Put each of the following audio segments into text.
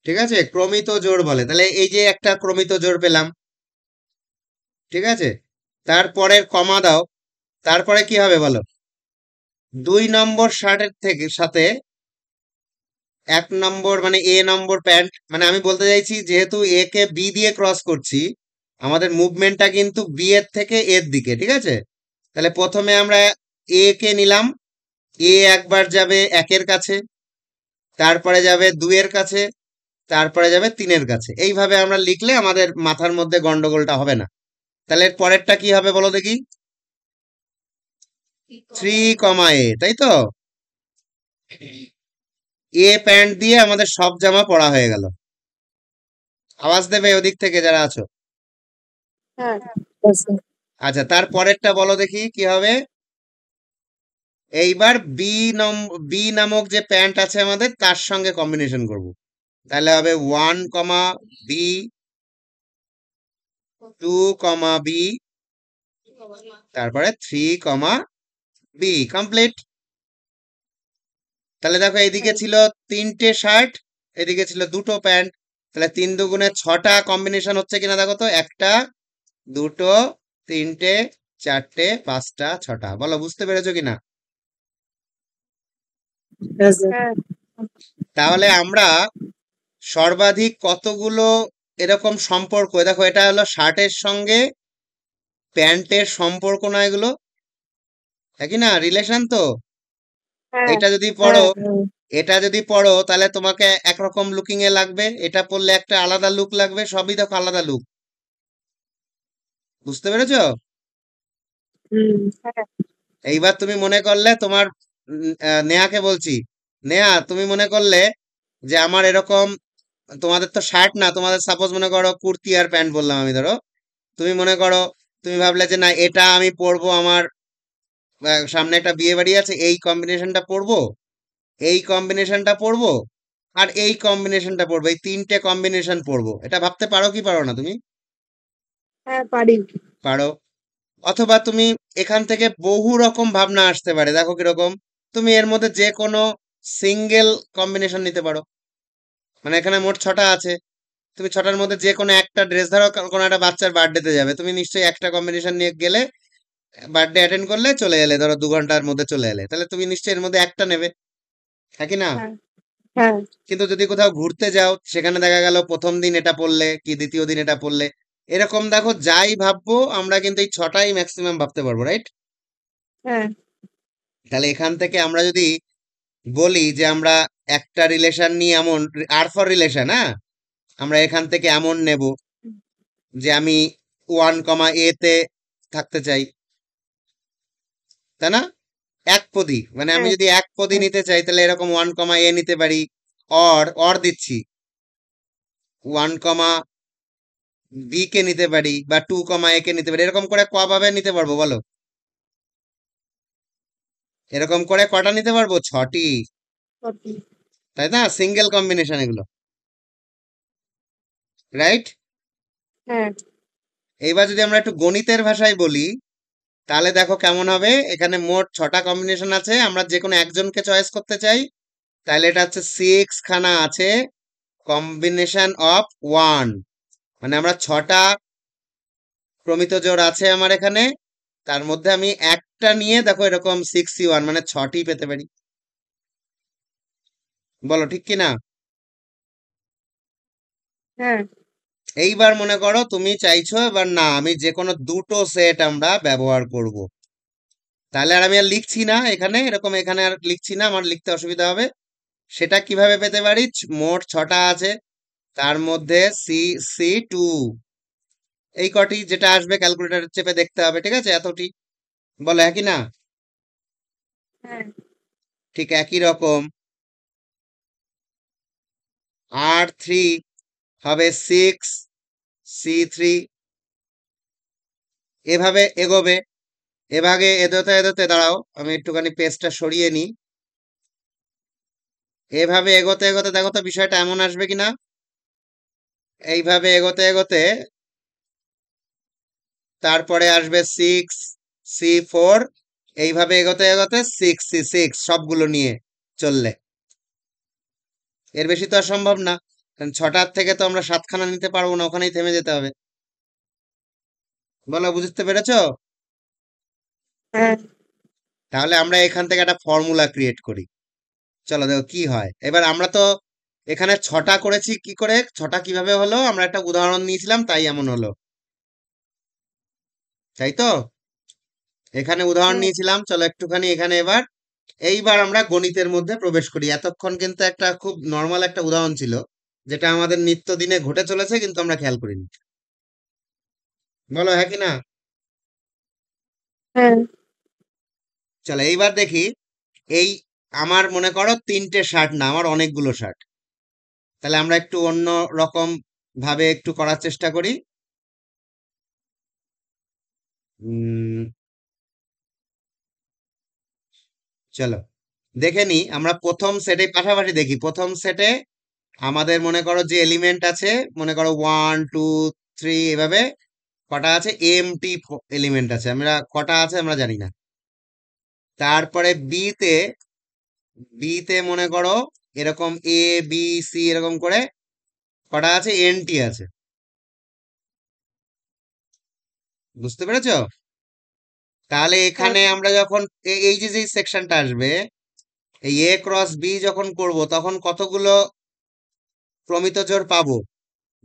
ঠিক আছে, ক্রমিত জোড় বলে। তাহলে এই যে একটা ক্রমিত জোড় পেলাম, ঠিক আছে, তারপরের কমা দাও, তারপরে কি হবে বলো? 2 নম্বর শার্টের থেকে সাথে 1 নম্বর মানে এ নম্বর প্যান্ট, মানে আমি বলতে চাইছি যেহেতু এ কে বি দিয়ে ক্রস করছি, আমাদের মুভমেন্টটা কিন্তু বি এর থেকে এর দিকে, ঠিক আছে। তাহলে প্রথমে আমরা এ কে নিলাম, এ একবার যাবে 1-এর কাছে, তারপরে যাবে 2-এর কাছে, তারপরে যাবে 3-এর কাছে। এইভাবে আমরা লিখলে আমাদের মাথার মধ্যে গন্ডগোলটা হবে না। তাহলে এর পরেরটা কি হবে বলো দেখি? 3, এ, তাই তো? এ প্যান্ট দিয়ে আমাদের সব জামা পরা হয়ে গেল। আওয়াজ দেবে ওদিক থেকে যারা আছো। হ্যাঁ আছে। আচ্ছা, তার পরেরটা বলো দেখি কি হবে? এইবার বি নামক যে প্যান্ট আছে আমাদের, তার সঙ্গে কম্বিনেশন করব। তাহলে হবে 1, বি, 2, বি, তারপরে 3, বি, কমপ্লিট। তাহলে দেখো এইদিকে হ্যাঁ ছিল 3টে শার্ট, এদিকে ছিল 2টো প্যান্ট। তাহলে 3 দুগুণে 6টা কম্বিনেশন হচ্ছে কিনা দেখো তো? 1টা, 2টো, 3টে, 4টে, 5টা, 6টা। বলো বুঝতে পেরেছো কিনা? আছে। হ্যাঁ তাহলে আমরা সর্বাধিক কতগুলো এরকম সম্পর্ক, দেখো এটা হলো শার্টের সঙ্গে প্যান্টের সম্পর্ক না, এগুলো একই না, রিলেশন তো। হ্যাঁ এটা যদি হ্যাঁ পড়ো, হ্যাঁ এটা যদি পড়ো তাহলে তোমাকে একরকম লুকিং এ লাগবে, এটা পড়লে একটা আলাদা লুক লাগবে, সবই দেখো আলাদা লুক। বুঝতে পেরেছো? হ্যাঁ এইবার তুমি মনে করলে তোমার নেহাকে বলছি, নেহা তুমি মনে করলে যে আমার এরকম, তোমাদের তো শার্ট না, তোমাদের সাপোজ মনে করো কুর্তি আর প্যান্ট বললাম আমি, ধরো তুমি মনে করো, তুমি ভাবলে যে না এটা আমি পরবো, আমার সামনে একটা বিয়ে বাড়ি আছে, এই কম্বিনেশনটা পরবো, এই কম্বিনেশনটা পরবো, আর এই কম্বিনেশনটা পরবো, এই 3টে কম্বিনেশন পরবো। এটা ভাবতে পারো কি পারো না তুমি? হ্যাঁ পারি। পারো। অথবা তুমি এখান থেকে বহু রকম ভাবনা আসতে পারে, দেখো কিরকম, তুমি এর মধ্যে যে কোনো সিঙ্গেল কম্বিনেশন নিতে পারো। মানে এখানে মোট 6টা আছে, তুমি 6টার মধ্যে যে কোনো একটা ড্রেস, ধরো কোনো একটা বাচ্চার বার্থডেতে যাবে, তুমি নিশ্চয়ই একটা কম্বিনেশন নিয়ে গেলে, বার্থডে অ্যাটেন্ড করলে, চলে এলে, ধরো 2 ঘন্টার মধ্যে চলে এলে, তাহলে তুমি নিশ্চয়ই এর মধ্যে একটা নেবে, হ্যাঁ কি না? হ্যাঁ হ্যাঁ কিন্তু যদি কোথাও ঘুরতে যাও, সেখানে দেখা গেল প্রথম দিন এটা পড়লে কি দ্বিতীয় দিন এটা পড়লে, এরকম দেখো যাই ভাববো আমরা কিন্তু এই 6টাই ম্যাক্সিমাম ভাবতে পারবো, রাইট? হ্যাঁ তাহলে এখান থেকে আমরা যদি বলি যে আমরা একটা রিলেশন নিয়ে এমন, আর ফর রিলেশন, হ্যাঁ, আমরা এখান থেকে এমন নেব যে আমি 1, এ তে থাকতে চাই, তাই না? এক পদী, মানে আমি হ্যাঁ যদি এক পদী নিতে চাই তাহলে এরকম 1, এ নিতে পারি। অর দিচ্ছি, 1, বি কে নিতে পারি, বা 2, এ কে নিতে পারি। এরকম করে কভাবে নিতে পারবো বলো? এরকম করে কটা নিতে পারবো? 6টি, সত্যি। তাই না? সিঙ্গেল কম্বিনেশন এগুলো, রাইট? হ্যাঁ এইবার যদি আমরা একটু গণিতের ভাষায় বলি, তাহলে দেখো কেমন হবে। এখানে মোট 6টা কম্বিনেশন আছে, আমরা যে কোনো একজনকে চয়েস করতে চাই, তাহলে এটা হচ্ছে 6 খানা আছে কম্বিনেশন অফ 1, মানে আমরা 6টা প্রমিত জোড় আছে আমার এখানে, তার মধ্যে আমি একটা নিয়ে দেখো এরকম 6C1 মানে 6টি পেতে পারি। বলো ঠিক কি না? হ্যাঁ এইবার মনে করো তুমি চাইছো এবার না আমি যে কোনো 2টো সেট আমরা ব্যবহার করব, তাহলে আর আমি আর লিখছি না এখানে, এরকম এখানে আর লিখছি না, আমার লিখতে অসুবিধা হবে। সেটা কিভাবে পেতে পারি? মোট 6টা আছে, তার মধ্যে সি 2, এই কটি যেটা আসবে ক্যালকুলেটর চেপে দেখতে হবে, ঠিক আছে, এতটি। বলো একই না? হ্যাঁ ঠিক একই রকম R3 হবে 6, C3, এভাবে এগোবে। এভাবে এদোতে এদোতে, দাঁড়াও আমি একটুখানি পেজটা সরিয়ে নিই। এভাবে এগোতে এগোতে দেখো তো বিষয়টা এমন আসবে কিনা, এইভাবে এগোতে এগোতে তারপরে আসবে 6, C4, এইভাবে এগোতে এগোতে 6, C6, সবগুলো নিয়ে চললে এর বেশি তো আর সম্ভব না। কারণ 6টার থেকে তো আমরা 7খানা নিতে পারবো না, ওখানেই থেমে যেতে হবে। বলো, বুঝতে পেরেছো? হ্যাঁ, তাহলে আমরা এখান থেকে একটা ফর্মুলা ক্রিয়েট করি। চলো দেখো কি হয়। এবার আমরা তো এখানে 6টা করেছি, কি করে 6টা কিভাবে হলো, আমরা একটা উদাহরণ নিয়েছিলাম তাই এমন হলো, তাই তো? এখানে উদাহরণ হ্যাঁ, নিয়েছিলাম, চলো একটুখানি এখানে এবার এইবার আমরা গণিতের মধ্যে প্রবেশ করি। এতক্ষণ কিন্তু একটা খুব নর্মাল একটা উদাহরণ ছিল, যেটা আমাদের নিত্যদিনে ঘটে চলেছে কিন্তু আমরা খেয়াল করিনি। বলো হ্যাঁ কি না? হ্যাঁ, চলো এইবার দেখি। এই আমার মনে করো 3টে শার্ট না, আমার অনেকগুলো শার্ট। তাহলে আমরা একটু অন্য রকম ভাবে একটু করার চেষ্টা করি। উম চলো দেখে নি, আমরা প্রথম সেটে পাশাপাশি দেখি। প্রথম সেটে আমাদের মনে করো যে এলিমেন্ট আছে, মনে করো 1 2 3 এভাবে কটা আছে, এমটি এলিমেন্ট আছে, আমরা কটা আছে আমরা জানি না। তারপরে বি তে মনে করো এরকম A B C এরকম করে কটা আছে, এনটি আছে। বুঝতে পেরেছো? তাহলে হ্যাঁ, এখানে আমরা যখন এই যে সেকশনটা আসবে, এই A × B যখন করব তখন কতগুলো প্রমিত জোড় পাবো?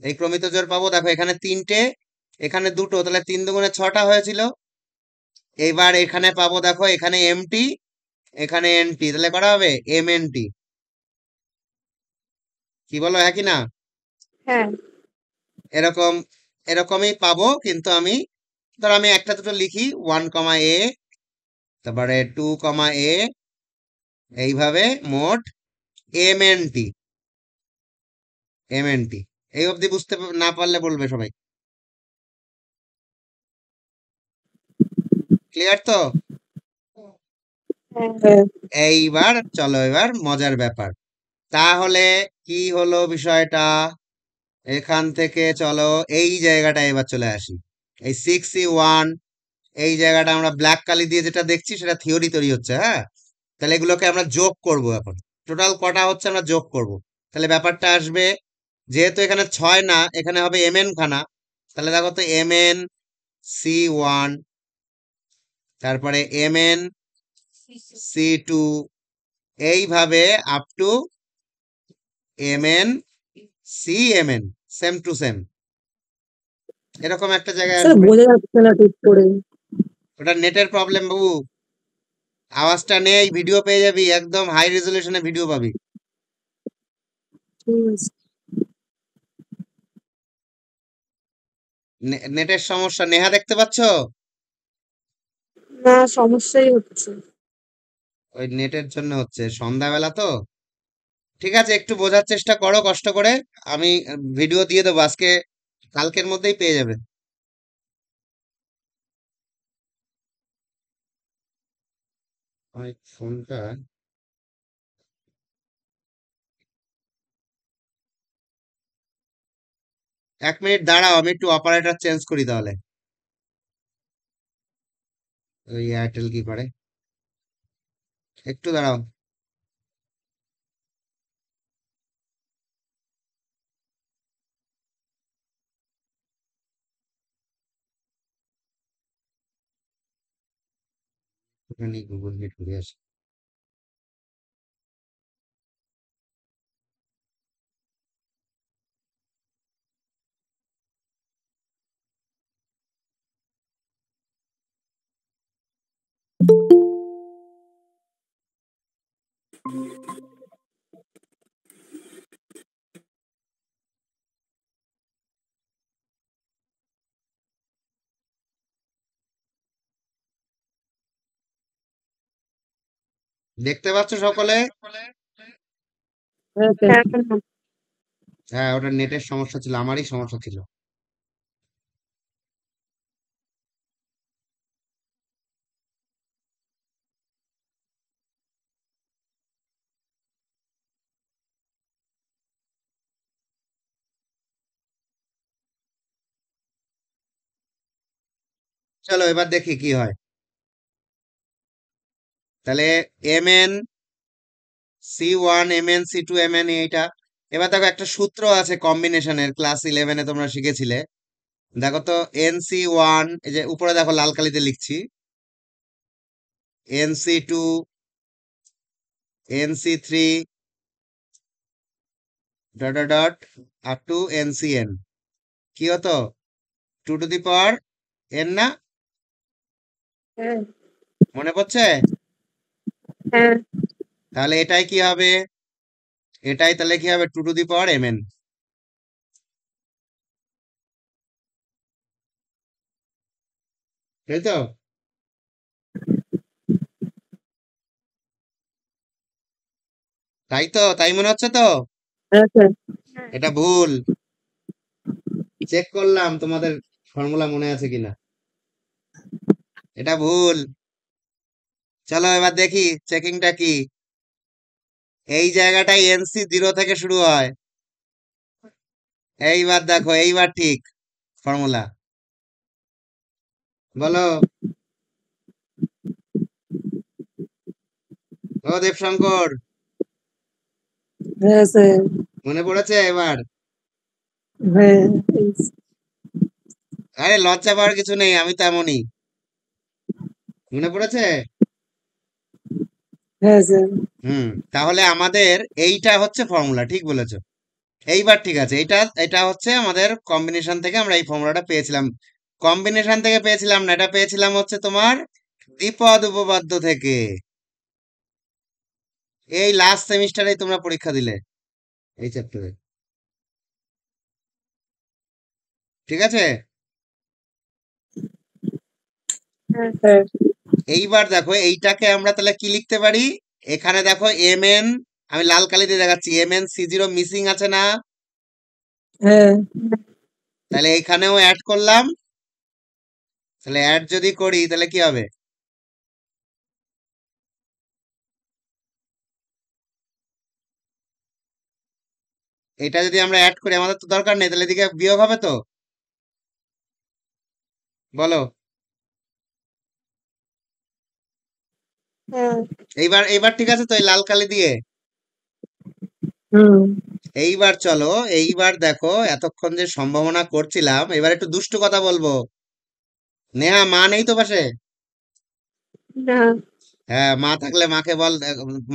এই প্রমিত জোড় পাবো, দেখো এখানে 3টে, এখানে 2টো, তাহলে 3 × 2 = 6টা হয়েছিল। এবার এখানে পাবো, দেখো এখানে এমটি, এখানে এনটি, তাহলে করা হবে MNT। কি বলো হ্যাঁ কি না? হ্যাঁ, এরকম এরকমই পাবো, কিন্তু আমি ধর আমি একটা দুটো লিখি, 1, A, তারপরে 2, A, এইভাবে মোট MNT। MNT এই অবধি বুঝতে না পারলে বলবে সবাই। ক্লিয়ার তো? হ্যাঁ, হ্যাঁ, এইবার চলো, এবার মজার ব্যাপার। তাহলে কি হলো বিষয়টা? এখান থেকে চলো এই জায়গাটা এবার চলে আসি। এই 6C1, এই জায়গাটা আমরা ব্ল্যাক কালি দিয়ে যেটা দেখছি সেটা থিওরি তৈরি হচ্ছে, হ্যাঁ। তাহলে এগুলোকে আমরা যোগ করব এখন। টোটাল কটা হচ্ছে আমরা যোগ করব। তাহলে ব্যাপারটা আসবে, যেহেতু এখানে 6 না, এখানে হবে MN খানা। তাহলে দেখো তো, MN C1, তারপরে MN C2, এইভাবে up to MN C MN, same to same, এরকম একটা জায়গায় স্যার আসবে। বোঝা যাচ্ছে না ঠিক করে। ওটা নেটের প্রবলেম বাবু। আওয়াজটা নেই, ভিডিও পেয়ে যাবি, একদম হাই রেজলিউশনে ভিডিও পাবি। ঠিক আছে। নেটের সমস্যা, নেহা দেখতে পাচ্ছ? না, সমস্যাই হচ্ছে। ওই নেটের জন্য হচ্ছে, সন্ধ্যাবেলা তো। ঠিক আছে, একটু বোঝার চেষ্টা করো কষ্ট করে। আমি ভিডিও দিয়ে দেবো আজকে, কালকের মধ্যেই পেয়ে যাবে। ফোনটা 1 মিনিট দাঁড়াও, আমি একটু অপারেটর চেঞ্জ করি তাহলে। ওই এয়ারটেল কি করে, একটু দাঁড়াও। ওখানে গুগল মিট ঘুরে আসি। দেখতে পাচ্ছ সকলে? হ্যাঁ, হ্যাঁ, হ্যাঁ, হ্যাঁ, ওটা নেটের সমস্যা ছিল, আমারই সমস্যা ছিল। চলো এবার দেখি কি হয়। তাহলে MN C1, MN C2, MN এইটা, এবার দেখো একটা সূত্র আছে কম্বিনেশনের, ক্লাস 11-এ তোমরা শিখেছিলে। দেখো তো, NC1, এই যে উপরে দেখো লাল কালিতে লিখছি, NC2, NC3, dot dot dot up to NCN। কি হতো? 2 টু দি পাওয়ার n না? হ্যাঁ মনে পড়ছে? হ্যাঁ তাহলে এটাই কি হবে? এটাই তাহলে কি হবে? 2 টু দি পাওয়ার mn। তাই তো? তাই তো, তাই মনে হচ্ছে তো? হ্যাঁ স্যার। এটা ভুল। চেক করলাম তোমাদের ফর্মুলা মনে আছে কিনা। এটা ভুল। চলো এবার দেখি চেকিংটা কি। এই জায়গাটায় NC0 থেকে শুরু হয়। এইবার দেখো, এইবার ঠিক ফর্মুলা। বলো। ও দেবশঙ্কর, হ্যাঁ স্যার। মনে পড়েছে এবার? হ্যাঁ আরে লজ্জা পাওয়ার কিছু নেই, আমি তেমনই। মনে পড়েছে? হ্যাঁ স্যার। হুম। তাহলে আমাদের এইটা হচ্ছে ফর্মুলা, ঠিক বলেছো। এইবার ঠিক আছে, এটা এটা হচ্ছে আমাদের কম্বিনেশন থেকে আমরা এই ফর্মুলাটা পেয়েছিলাম। কম্বিনেশন থেকে পেয়েছিলাম না, এটা পেয়েছিলাম হচ্ছে তোমার দ্বিপদ উপপাদ্য থেকে। এই লাস্ট সেমিস্টারেই তোমরা পরীক্ষা দিলে এই চ্যাপ্টারে, ঠিক আছে। হ্যাঁ স্যার। এইবার দেখো, এইটাকে আমরা তাহলে কি লিখতে পারি? এখানে দেখো mn, আমি লাল কালি দিয়ে দেখাচ্ছি, MnC0 মিসিং আছে না? হ্যাঁ তাহলে এইখানেও অ্যাড করলাম। তাহলে অ্যাড যদি করি তাহলে কি হবে? এটা যদি আমরা অ্যাড করি, আমাদের তো দরকার নেই, তাহলে এদিকে বিয়োগ হবে তো। বলো। হ্যাঁ। এইবার এইবার ঠিক আছে তো, এই লাল কালি দিয়ে। হুম। এইবার চলো, এইবার দেখো, এতক্ষণ যে সম্ভাবনা করছিলাম, এবার একটু দুষ্টু কথা বলবো। নেহা, মা নেই তো পাশে? না। হ্যাঁ, মা থাকলে মাকে বল,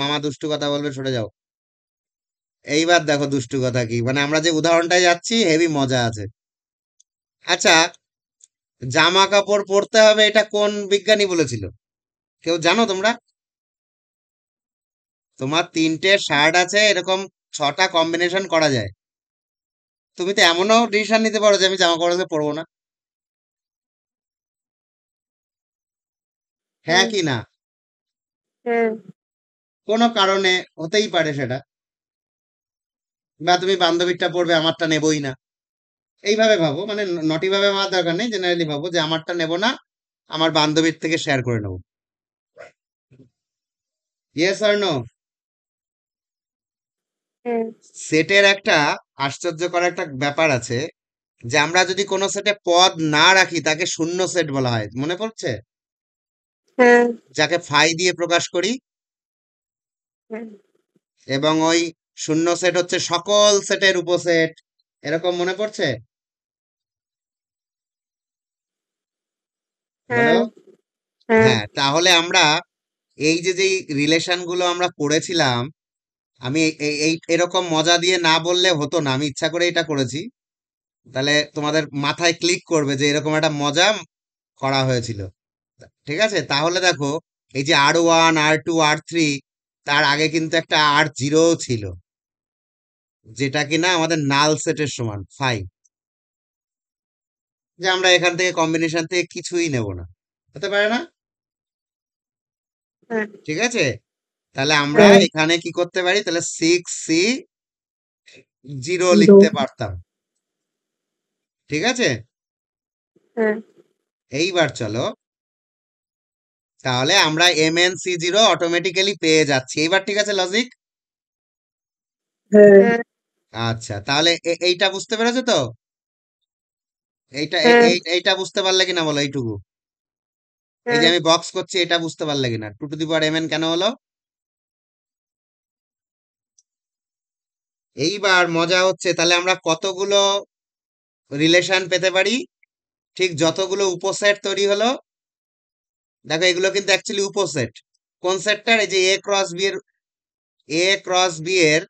মামা দুষ্টু কথা বলবে, সরে যাও। এইবার দেখো দুষ্টু কথা কি, মানে আমরা যে উদাহরণটায় যাচ্ছি হেভি মজা আছে। আচ্ছা, জামা কাপড় পরতে হবে, এটা কোন বিজ্ঞানী বলেছিল? কেউ জানো তোমরা? তোমার 3টে শার্ট আছে, এরকম 6টা কম্বিনেশন করা যায়। তুমি তো এমনও ডিসিশন নিতে পারো যে আমি জামা কাপড় আজকে পরবো না। হ্যাঁ হুম। কি না? হ্যাঁ কোনো কারণে হতেই পারে সেটা। বা তুমি বান্ধবীরটা পরবে, আমারটা নেবই না। এইভাবে ভাবো, মানে নটি ভাবে ভাবার দরকার নেই, জেনারেলি ভাবো যে আমারটা নেব না, আমার বান্ধবীর থেকে শেয়ার করে নেবো। Yes or no? হ্যাঁ সেটের একটা আশ্চর্যকর একটা ব্যাপার আছে, যে আমরা যদি কোনো সেটে পদ না রাখি তাকে শূন্য সেট বলা হয়, মনে পড়ছে? হ্যাঁ যাকে ফাই দিয়ে প্রকাশ করি। হ্যাঁ এবং ওই শূন্য সেট হচ্ছে সকল সেটের উপসেট, এরকম মনে পড়ছে? বলো। হ্যাঁ হ্যাঁ হ্যাঁ, তাহলে আমরা এই যে যেই রিলেশন গুলো আমরা করেছিলাম, আমি এই এরকম মজা দিয়ে না বললে হতো না, আমি ইচ্ছা করে এটা করেছি। তাহলে তোমাদের মাথায় ক্লিক করবে যে এরকম একটা মজা করা হয়েছিল। ঠিক আছে, তাহলে দেখো, এই যে R1, R2, R3, তার আগে কিন্তু একটা R0 ছিল, যেটা কিনা আমাদের নাল সেটের সমান ফাই, যে আমরা এখান থেকে কম্বিনেশন থেকে কিছুই নেব না, হতে পারে না? হ্যাঁ ঠিক আছে, তাহলে আমরা হ্যাঁ। এখানে কি করতে পারি, তাহলে 6C0 জিরো। লিখতে পারতাম। ঠিক আছে। হ্যাঁ এইবার চলো, তাহলে আমরা MnC0 অটোমেটিক্যালি পেয়ে যাচ্ছি। এইবার ঠিক আছে লজিক? হ্যাঁ আচ্ছা, তাহলে এইটা বুঝতে পেরেছো তো? এইটা হ্যাঁ এইটা বুঝতে পারলে কিনা বলো, এইটুকু। এই যে হ্যাঁ আমি বক্স করছি, এটা বুঝতে পারলে কিনা, 2 টু দি পাওয়ার mn কেন হলো? এইবার মজা হচ্ছে, তাহলে আমরা কতগুলো রিলেশন পেতে পারি? ঠিক যতগুলো উপসেট তৈরি হলো, দেখো এগুলো কিন্তু অ্যাকচুয়ালি উপসেট। কোন সেটটার? এই যে এ ক্রস বি এর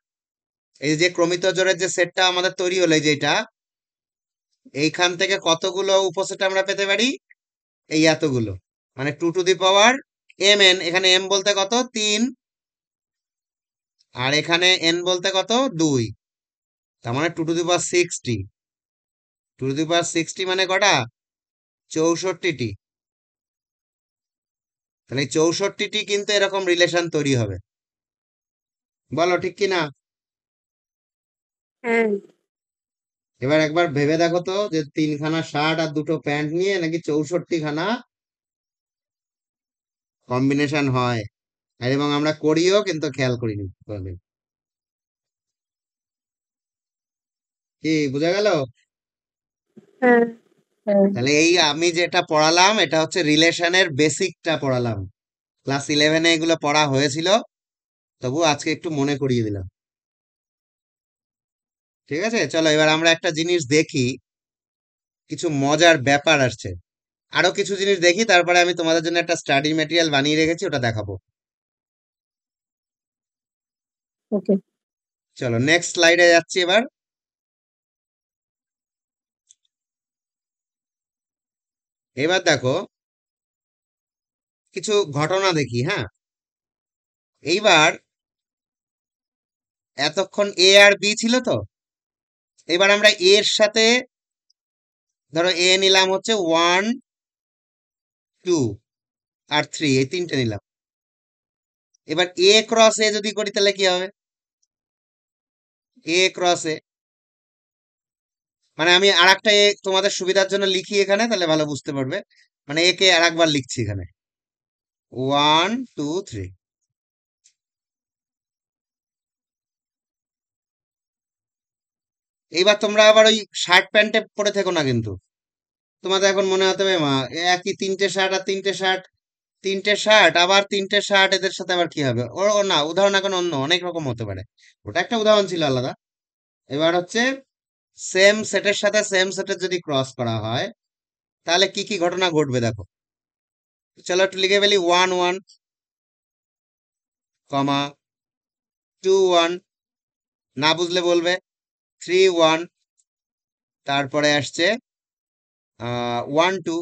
এই যে ক্রমিত জোড়ের যে সেটটা আমাদের তৈরি হলো, এই যে এটা, এইখান থেকে কতগুলো উপসেট আমরা পেতে পারি? এই এতগুলো, মানে 2 টু দি পাওয়ার এখানে এম বলতে কত? 3, আর এখানে এন বলতে কত? 2। তার মানে 2 to the power 60। 2 to the পাওয়ার 60 মানে কটা? 64টি। তাহলে এই 64টি কিন্তু এরকম রিলেশন তৈরি হবে। বলো ঠিক কি না? হ্যাঁ। এবার একবার ভেবে দেখো তো, যে 3খানা শার্ট আর 2টো প্যান্ট নিয়ে নাকি 64খানা কম্বিনেশন হয়। আর এবং আমরা করিও, কিন্তু খেয়াল করিনি কোনোদিন। কি বোঝা গেল? হ্যাঁ। তাহলে এই আমি যেটা পড়ালাম, এটা হচ্ছে রিলেশনের বেসিকটা পড়ালাম। ক্লাস 11-এ এগুলো পড়া হয়েছিল, তবু আজকে একটু মনে করিয়ে দিলাম। ঠিক আছে, চলো এবার আমরা একটা জিনিস দেখি, কিছু মজার ব্যাপার আসছে। আরো কিছু জিনিস দেখি, তারপরে আমি তোমাদের জন্য একটা স্টাডি ম্যাটেরিয়াল বানিয়ে রেখেছি, ওটা দেখাবো। ওকে। চলো নেক্সট স্লাইডে যাচ্ছি এবার। এবার দেখো কিছু ঘটনা দেখি, হ্যাঁ। এইবার এতক্ষণ এ আর বি ছিল তো, এবার আমরা এর সাথে ধরো এ নিলাম হচ্ছে 1, 2 আর 3, এই তিনটে নিলাম। এবার এ ক্রস এ যদি করি তাহলে কি হবে? এ ক্রস এ, মানে আমি আর একটা এ তোমাদের সুবিধার জন্য লিখি এখানে, তাহলে ভালো বুঝতে পারবে। মানে একে আর একবার লিখছি এখানে, 1, 2, 3। এইবার তোমরা আবার ওই শার্ট প্যান্টে পরে থেকো না কিন্তু। তোমাদের এখন মনে হতে হবে, মা এ একই তিনটে শার্ট আর তিনটে শার্ট, তিনটে শার্ট আবার তিনটে শার্ট, এদের সাথে আবার কি হবে? ও ও না, উদাহরণ এখন অন্য অনেক রকম হতে পারে। ওটা একটা উদাহরণ ছিল আলাদা। এবার হচ্ছে সেম সেটের সাথে সেম সেটের যদি ক্রস করা হয়, তাহলে কি কি ঘটনা ঘটবে দেখো। চলো একটু লিখে ফেলি। 1, 1, কমা 2, 1, না বুঝলে বলবে। 3, 1, তারপরে আসছে 1, 2,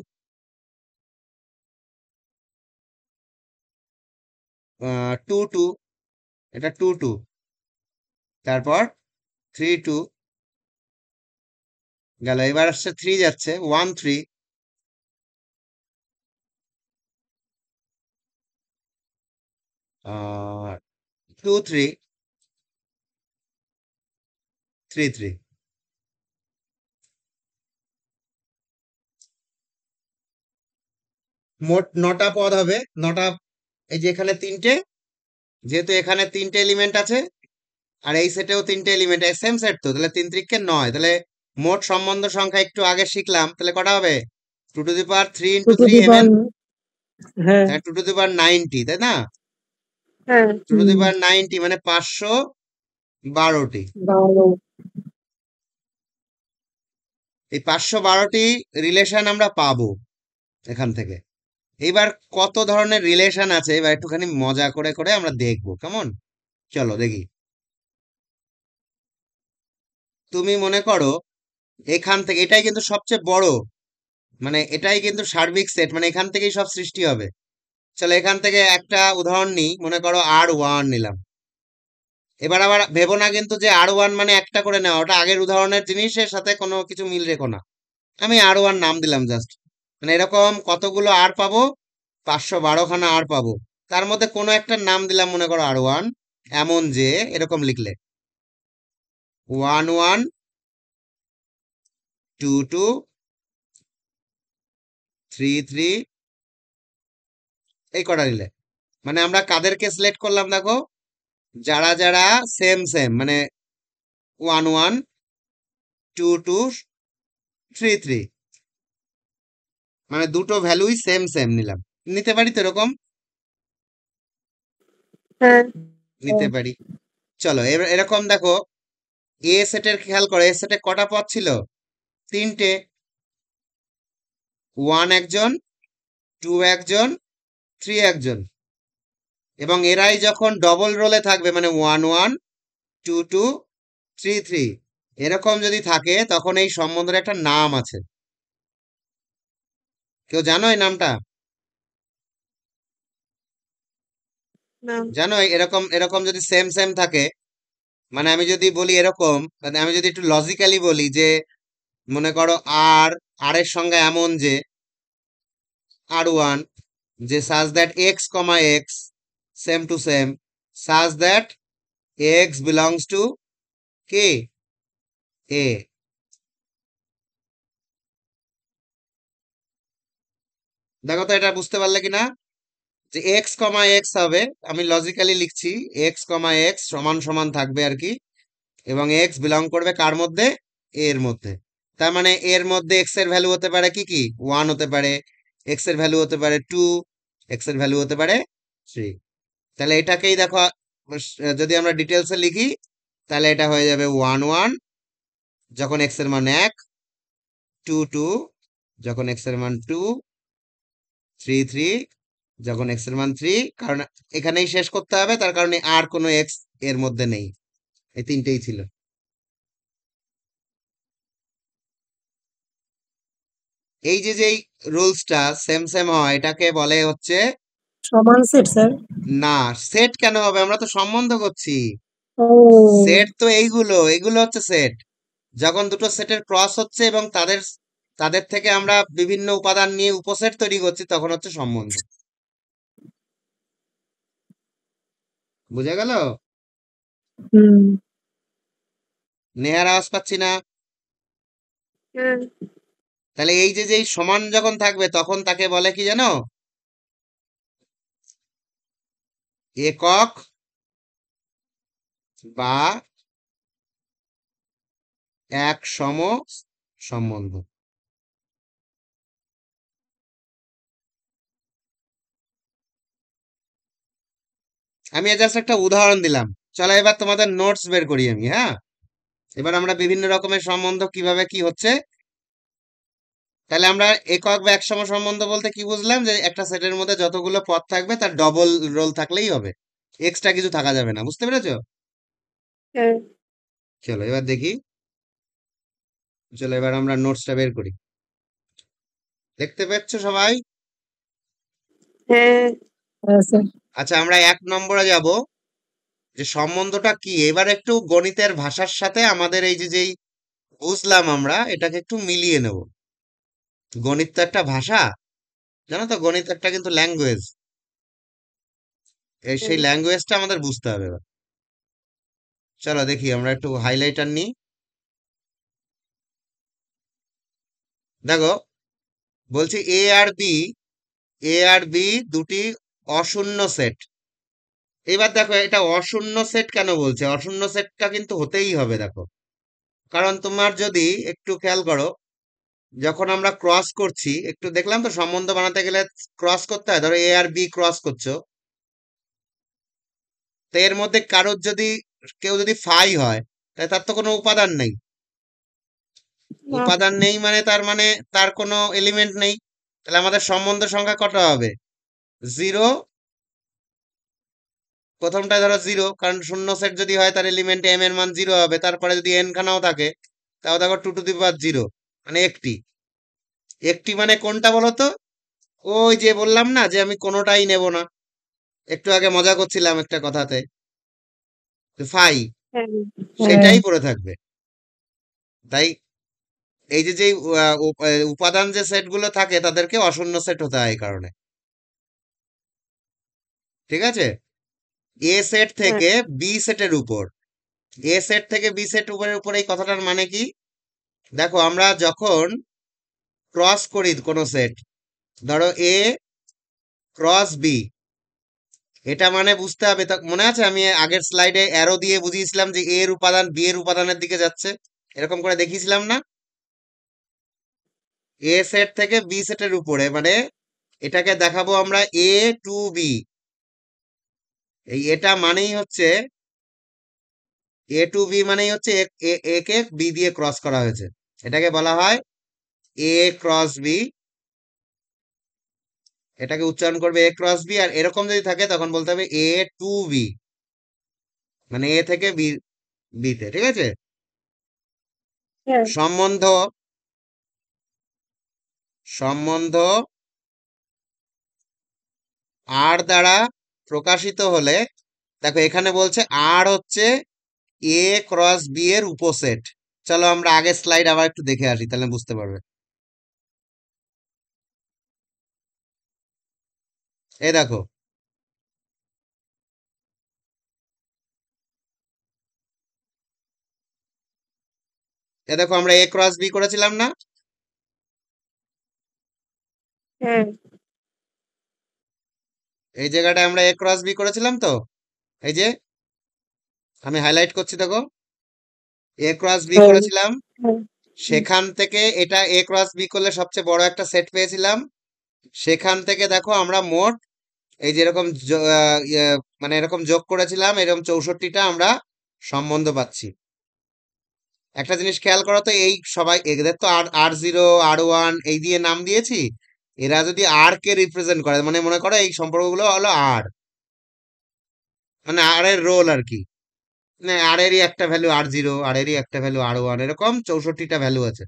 2, 2, এটা 2, 2, তারপর 3, 2 গেল। এবার আসছে 3, যাচ্ছে 1, 3, 2, 3, 3, 3। মোট 9টা পদ হবে। 9টা, এই যে এখানে তিনটে, যেহেতু এখানে তিনটে এলিমেন্ট আছে, আর এই সেটেও তিনটে এলিমেন্ট, সেম সেট তো, তাহলে 3 3 9, তাহলে মোট সম্বন্ধ সংখ্যা একটু আগে শিখলাম, তাহলে কটা হবে? 2 to the power 3 to into to 3 the mn, power. হ্যাঁ। 2 টু দি পাওয়ার 90, তাই না? হ্যাঁ। 2 টু দি পাওয়ার 90 মানে 512টি। 12। এই 512টি রিলেশন আমরা পাবো এখান থেকে। এইবার কত ধরনের রিলেশন আছে, এবার একটুখানি মজা করে করে আমরা দেখবো, কেমন? চলো দেখি। তুমি মনে করো এখান থেকে, এটাই কিন্তু সবচেয়ে বড়, মানে এটাই কিন্তু সার্বিক সেট, মানে এখান থেকেই সব সৃষ্টি হবে। চলো এখান থেকে একটা উদাহরণ নিই, মনে করো R1 নিলাম। এবার আবার ভেবো না কিন্তু যে R1 মানে একটা করে নেওয়া, ওটা আগের উদাহরণের জিনিসের সাথে কোনো কিছু মিল রেখো না। আমি R1 নাম দিলাম জাস্ট। মানে এরকম কতগুলো আর পাবো? 512খানা আর পাবো। তার মধ্যে কোনো একটা নাম দিলাম, মনে করো R1, এমন যে এরকম লিখলে 1, 1, 2, 2, 3, 3, এই কটা নিলে। মানে আমরা কাদেরকে সিলেক্ট করলাম দেখো, যারা যারা সেম সেম, মানে 1, 1, 2, 2, 3, 3, মানে দুটো ভ্যালুই সেম সেম নিলাম। নিতে পারি তো এরকম? হ্যাঁ। নিতে পারি। চলো এবার এরকম দেখো, এ সেটের খেয়াল করো, এ সেটে কটা পদ ছিল? 3টে। 1 একজন, 2 একজন, 3 একজন। এবং এরাই যখন ডবল রোলে থাকবে, মানে 1 1, 2 2, 3 3, এরকম যদি থাকে তখন এই সম্বন্ধের একটা নাম আছে। কেউ জানো এই নামটা? না। জানো এরকম এরকম যদি সেম সেম থাকে, মানে আমি যদি বলি এরকম, মানে আমি যদি একটু লজিক্যালি বলি যে মনে করো আর আর এর সঙ্গে এমন যে R1, যে such that x comma x same to same, such that x belongs to K? A। দেখো তো এটা বুঝতে পারলে কিনা, যে x কমা x হবে, আমি লজিক্যালি লিখছি, x কমা x সমান সমান থাকবে আর কি, এবং x বিলং করবে কার মধ্যে? A এর মধ্যে। তার মানে এর মধ্যে x এর ভ্যালু হতে পারে কি কি? 1 হতে পারে, x এর ভ্যালু হতে পারে 2, x এর ভ্যালু হতে পারে 3। তাহলে এটাকেই দেখো, যদি আমরা ডিটেলসে লিখি তাহলে এটা হয়ে যাবে 1 1 যখন x এর মান 1, 2 2 যখন x এর মান 2, 3 3 যখন x এর মান 3। কারণ এখানেই শেষ করতে হবে, তার কারণে আর কোনো x এর মধ্যে নেই। এই তিনটেই ছিল। এই যে যেই রুলসটা সেম সেম হয়, এটাকে বলে হচ্ছে, সমান সেট স্যার। না সেট কেন হবে, আমরা তো সম্বন্ধ করছি। ও। সেট তো এইগুলো, এগুলো হচ্ছে সেট। যখন দুটো সেটের ক্রস হচ্ছে এবং তাদের তাদের থেকে আমরা বিভিন্ন উপাদান নিয়ে উপসেট তৈরি করছি, তখন হচ্ছে সম্বন্ধ। বুঝা গেল? হুম। নেহার আওয়াজ পাচ্ছি না। হ্যাঁ। তাহলে এই যে যেই সমান যখন থাকবে তখন তাকে বলে কি জানো? একক বা এক সম সম্বন্ধ। আমি জাস্ট একটা উদাহরণ দিলাম। চলো এবার তোমাদের নোটস বের করি আমি, হ্যাঁ? এবার আমরা বিভিন্ন রকমের সম্বন্ধ কিভাবে কি হচ্ছে, তাহলে আমরা একক বা একসম সম্বন্ধ বলতে কি বুঝলাম, যে একটা সেটের মধ্যে যতগুলো পদ থাকবে তার ডবল রোল থাকলেই হবে, এক্সট্রা কিছু থাকা যাবে না। বুঝতে পেরেছো? হ্যাঁ। চলো এবার দেখি। চলো এবার আমরা নোটসটা বের করি। দেখতে পাচ্ছ সবাই? হ্যাঁ। হ্যাঁ স্যার। আচ্ছা, আমরা 1 নম্বরে যাব, যে সম্বন্ধটা কি। এবার একটু গণিতের ভাষার সাথে আমাদের এই যে যেই বুঝলাম আমরা, এটাকে একটু মিলিয়ে নেব। গণিত তো একটা ভাষা, জানো তো, গণিত একটা কিন্তু ল্যাঙ্গুয়েজ। সেই হ্যাঁ। ল্যাঙ্গুয়েজটা আমাদের বুঝতে হবে এবার। চলো দেখি, আমরা একটু হাইলাইটার নিই। দেখো, বলছি এ আর বি দুটি অশূন্য সেট। এবার দেখো, এটা অশূন্য সেট কেন বলছে? অশূন্য সেটটা কিন্তু হতেই হবে, দেখো। কারণ তোমার যদি একটু খেয়াল করো, যখন আমরা ক্রস করছি, একটু দেখলাম তো সম্বন্ধ বানাতে গেলে ক্রস করতে হয়। ধরো A আর B ক্রস করছো, তো এর মধ্যে কারোর যদি, কেউ যদি ফাই হয়, তাহলে তার তো কোনো উপাদান নেই। না। উপাদান নেই মানে তার মানে তার কোনো এলিমেন্ট নেই। তাহলে আমাদের সম্বন্ধ সংখ্যা কত হবে? 0। প্রথমটায় ধরো 0, কারণ শূন্য সেট যদি হয় তার এলিমেন্ট m এর মান 0 হবে। তারপরে যদি n খানাও থাকে, তাও দেখো 2 টু দি পাওয়ার 0, মানে একটি। একটি মানে কোনটা বলো তো? ওই যে বললাম না যে আমি কোনোটাই নেব না, একটু আগে মজা করছিলাম একটা কথাতে, ফাই, হ্যাঁ। হ্যাঁ। সেটাই পড়ে থাকবে। তাই এই যে যে উপাদান যে সেট গুলো থাকে তাদেরকে অশূন্য সেট হতে হয় এই কারণে। ঠিক আছে? এ সেট হ্যাঁ। থেকে বি সেটের উপর, এ সেট থেকে বি সেট উপরের উপর, এই কথাটার মানে কি? দেখো, আমরা যখন ক্রস করি কোনো সেট, ধরো এ ক্রস বি, এটা মানে বুঝতে হবে, তা মনে আছে আমি আগের স্লাইডে অ্যারো দিয়ে বুঝিয়েছিলাম যে এ এর উপাদান বি এর উপাদানের দিকে যাচ্ছে, এরকম করে দেখিয়েছিলাম না? এ সেট থেকে বি সেটের উপরে, মানে এটাকে দেখাবো আমরা এ টু বি। এই এটা মানেই হচ্ছে এ টু বি মানেই হচ্ছে এ কে বি দিয়ে ক্রস করা হয়েছে, এটাকে বলা হয় এ ক্রস বি। এটাকে উচ্চারণ করবে এ ক্রস বি, আর এরকম যদি থাকে তখন বলতে হবে এ টু বি, মানে এ থেকে বি, বিতে, ঠিক আছে। হ্যাঁ সম্বন্ধ, সম্বন্ধ আর দ্বারা প্রকাশিত হলে, দেখো এখানে বলছে আর হচ্ছে এ ক্রস বি এর উপসেট। চলো আমরা আগের স্লাইড আবার একটু দেখে আসি, তাহলে বুঝতে পারবে। এই দেখো, এ দেখো আমরা এ ক্রস বি করেছিলাম না, হ্যাঁ এই জায়গাটায় আমরা এ ক্রস বি করেছিলাম তো, এই যে আমি হাইলাইট করছি দেখো, এ ক্রস বি হ্যাঁ করেছিলাম। হ্যাঁ সেখান থেকে এটা এ ক্রস বি করলে সবচেয়ে বড় একটা সেট পেয়েছিলাম। সেখান থেকে দেখো আমরা মোট এই যে এরকম মানে এরকম যোগ করেছিলাম, এরকম 64টা আমরা সম্বন্ধ পাচ্ছি। একটা জিনিস খেয়াল করো তো, এই সবাই এদের তো আর আর জিরো আর ওয়ান এই দিয়ে নাম দিয়েছি। এরা যদি আর কে রিপ্রেজেন্ট করে, মানে মনে করো এই সম্পর্কগুলো হলো আর, মানে আর এর রোল আর কি, মানে আর এরই একটা ভ্যালু আর জিরো, আর এরই একটা ভ্যালু আর ওয়ান, এরকম 64টা ভ্যালু আছে।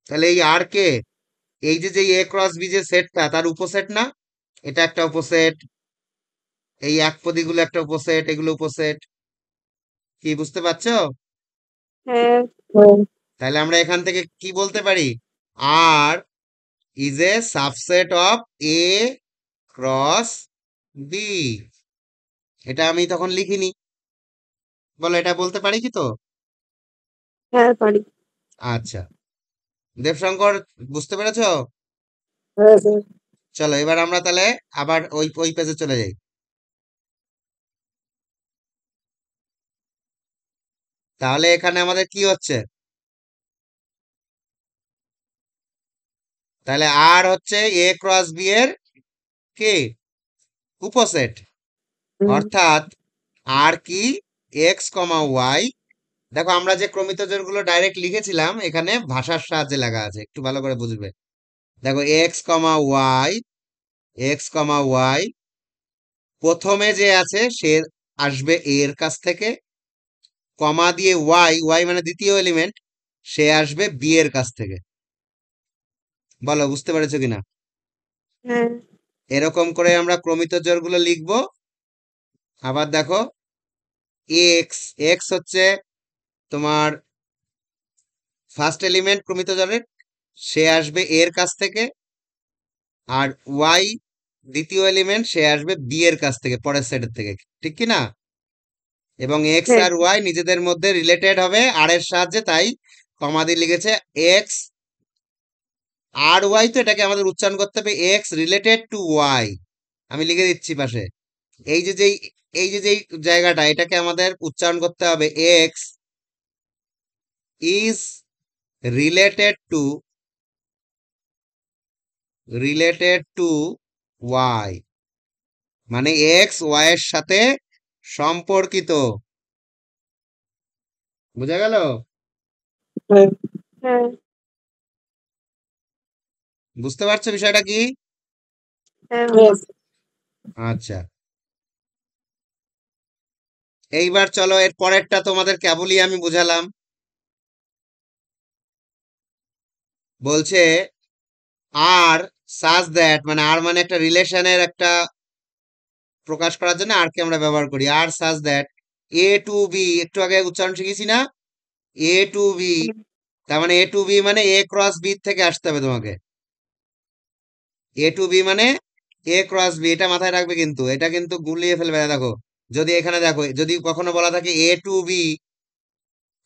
তাহলে এই আর কে, এই যে যে এ ক্রস বি যে সেটটা তার উপসেট না, এটা একটা উপসেট, এই একপদীগুলো একটা উপসেট, এগুলো উপসেট। কি বুঝতে পারছো? হ্যাঁ হ্যাঁ তাহলে আমরা এখান থেকে কি বলতে পারি, R is a subset of A cross B. এটা আমি তখন লিখিনি, বলো এটা বলতে পারি কি তো? হ্যাঁ পারি। আচ্ছা, দেবশঙ্কর, বুঝতে পেরেছো? হ্যাঁ স্যার। চলো এবার আমরা তাহলে আবার ওই ওই পেজে চলে যাই। তাহলে এখানে আমাদের কি হচ্ছে, তাহলে আর হচ্ছে এ ক্রস বি এর কি উপসেট, হুম, অর্থাৎ আর কি এক্স কমা ওয়াই। দেখো আমরা যে ক্রমিত জোড়গুলো ডাইরেক্ট লিখেছিলাম, এখানে ভাষার সাহায্যে লেখা আছে, একটু ভালো করে বুঝবে। দেখো এক্স কমা ওয়াই, প্রথমে যে আছে সে আসবে এ এর কাছ থেকে, কমা দিয়ে ওয়াই, ওয়াই মানে দ্বিতীয় এলিমেন্ট, সে আসবে বি এর কাছ থেকে। বলো বুঝতে পেরেছো কিনা? হ্যাঁ এরকম করে আমরা ক্রমিত জোড়গুলো লিখবো। আবার দেখো, এক্স, এক্স হচ্ছে তোমার ফার্স্ট এলিমেন্ট ক্রমিত জোড়ের, সে আসবে এর কাছ থেকে। আর ওয়াই দ্বিতীয় এলিমেন্ট, সে আসবে বি এর কাছ থেকে, পরের সেটের থেকে, ঠিক কি না? এবং এক্স হ্যাঁ আর ওয়াই নিজেদের মধ্যে রিলেটেড হবে আর এর সাহায্যে, তাই কমা দিয়ে লিখেছে এক্স আর ওয়াই। তো এটাকে আমাদের উচ্চারণ করতে হবে এক্স রিলেটেড টু ওয়াই। আমি লিখে দিচ্ছি পাশে, এই যে যেই, এই যে যেই জায়গাটা, এটাকে আমাদের উচ্চারণ করতে হবে x is related to, related to y, মানে এক্স ওয়াই এর সাথে সম্পর্কিত। বোঝা গেল? হ্যাঁ হ্যাঁ বুঝতে পারছো বিষয়টা কি? হ্যাঁ হ্যাঁ আচ্ছা, এইবার চলো এর পরেরটা তোমাদের কেবলই আমি বুঝালাম। বলছে আর সাজ দ্যাট, মানে আর মানে একটা রিলেশনের একটা প্রকাশ করার জন্য আর কে আমরা ব্যবহার করি, আর such that a two B, একটু আগে উচ্চারণ শিখেছি না, এ টু বি। তার মানে এ টু বি মানে এ ক্রস বি থেকে আসতে হবে তোমাকে। এ টু বি মানে এ ক্রস বি, এটা মাথায় রাখবে, কিন্তু এটা কিন্তু গুলিয়ে ফেলবে না। দেখো, যদি এখানে দেখো, যদি কখনো বলা থাকে এ টু বি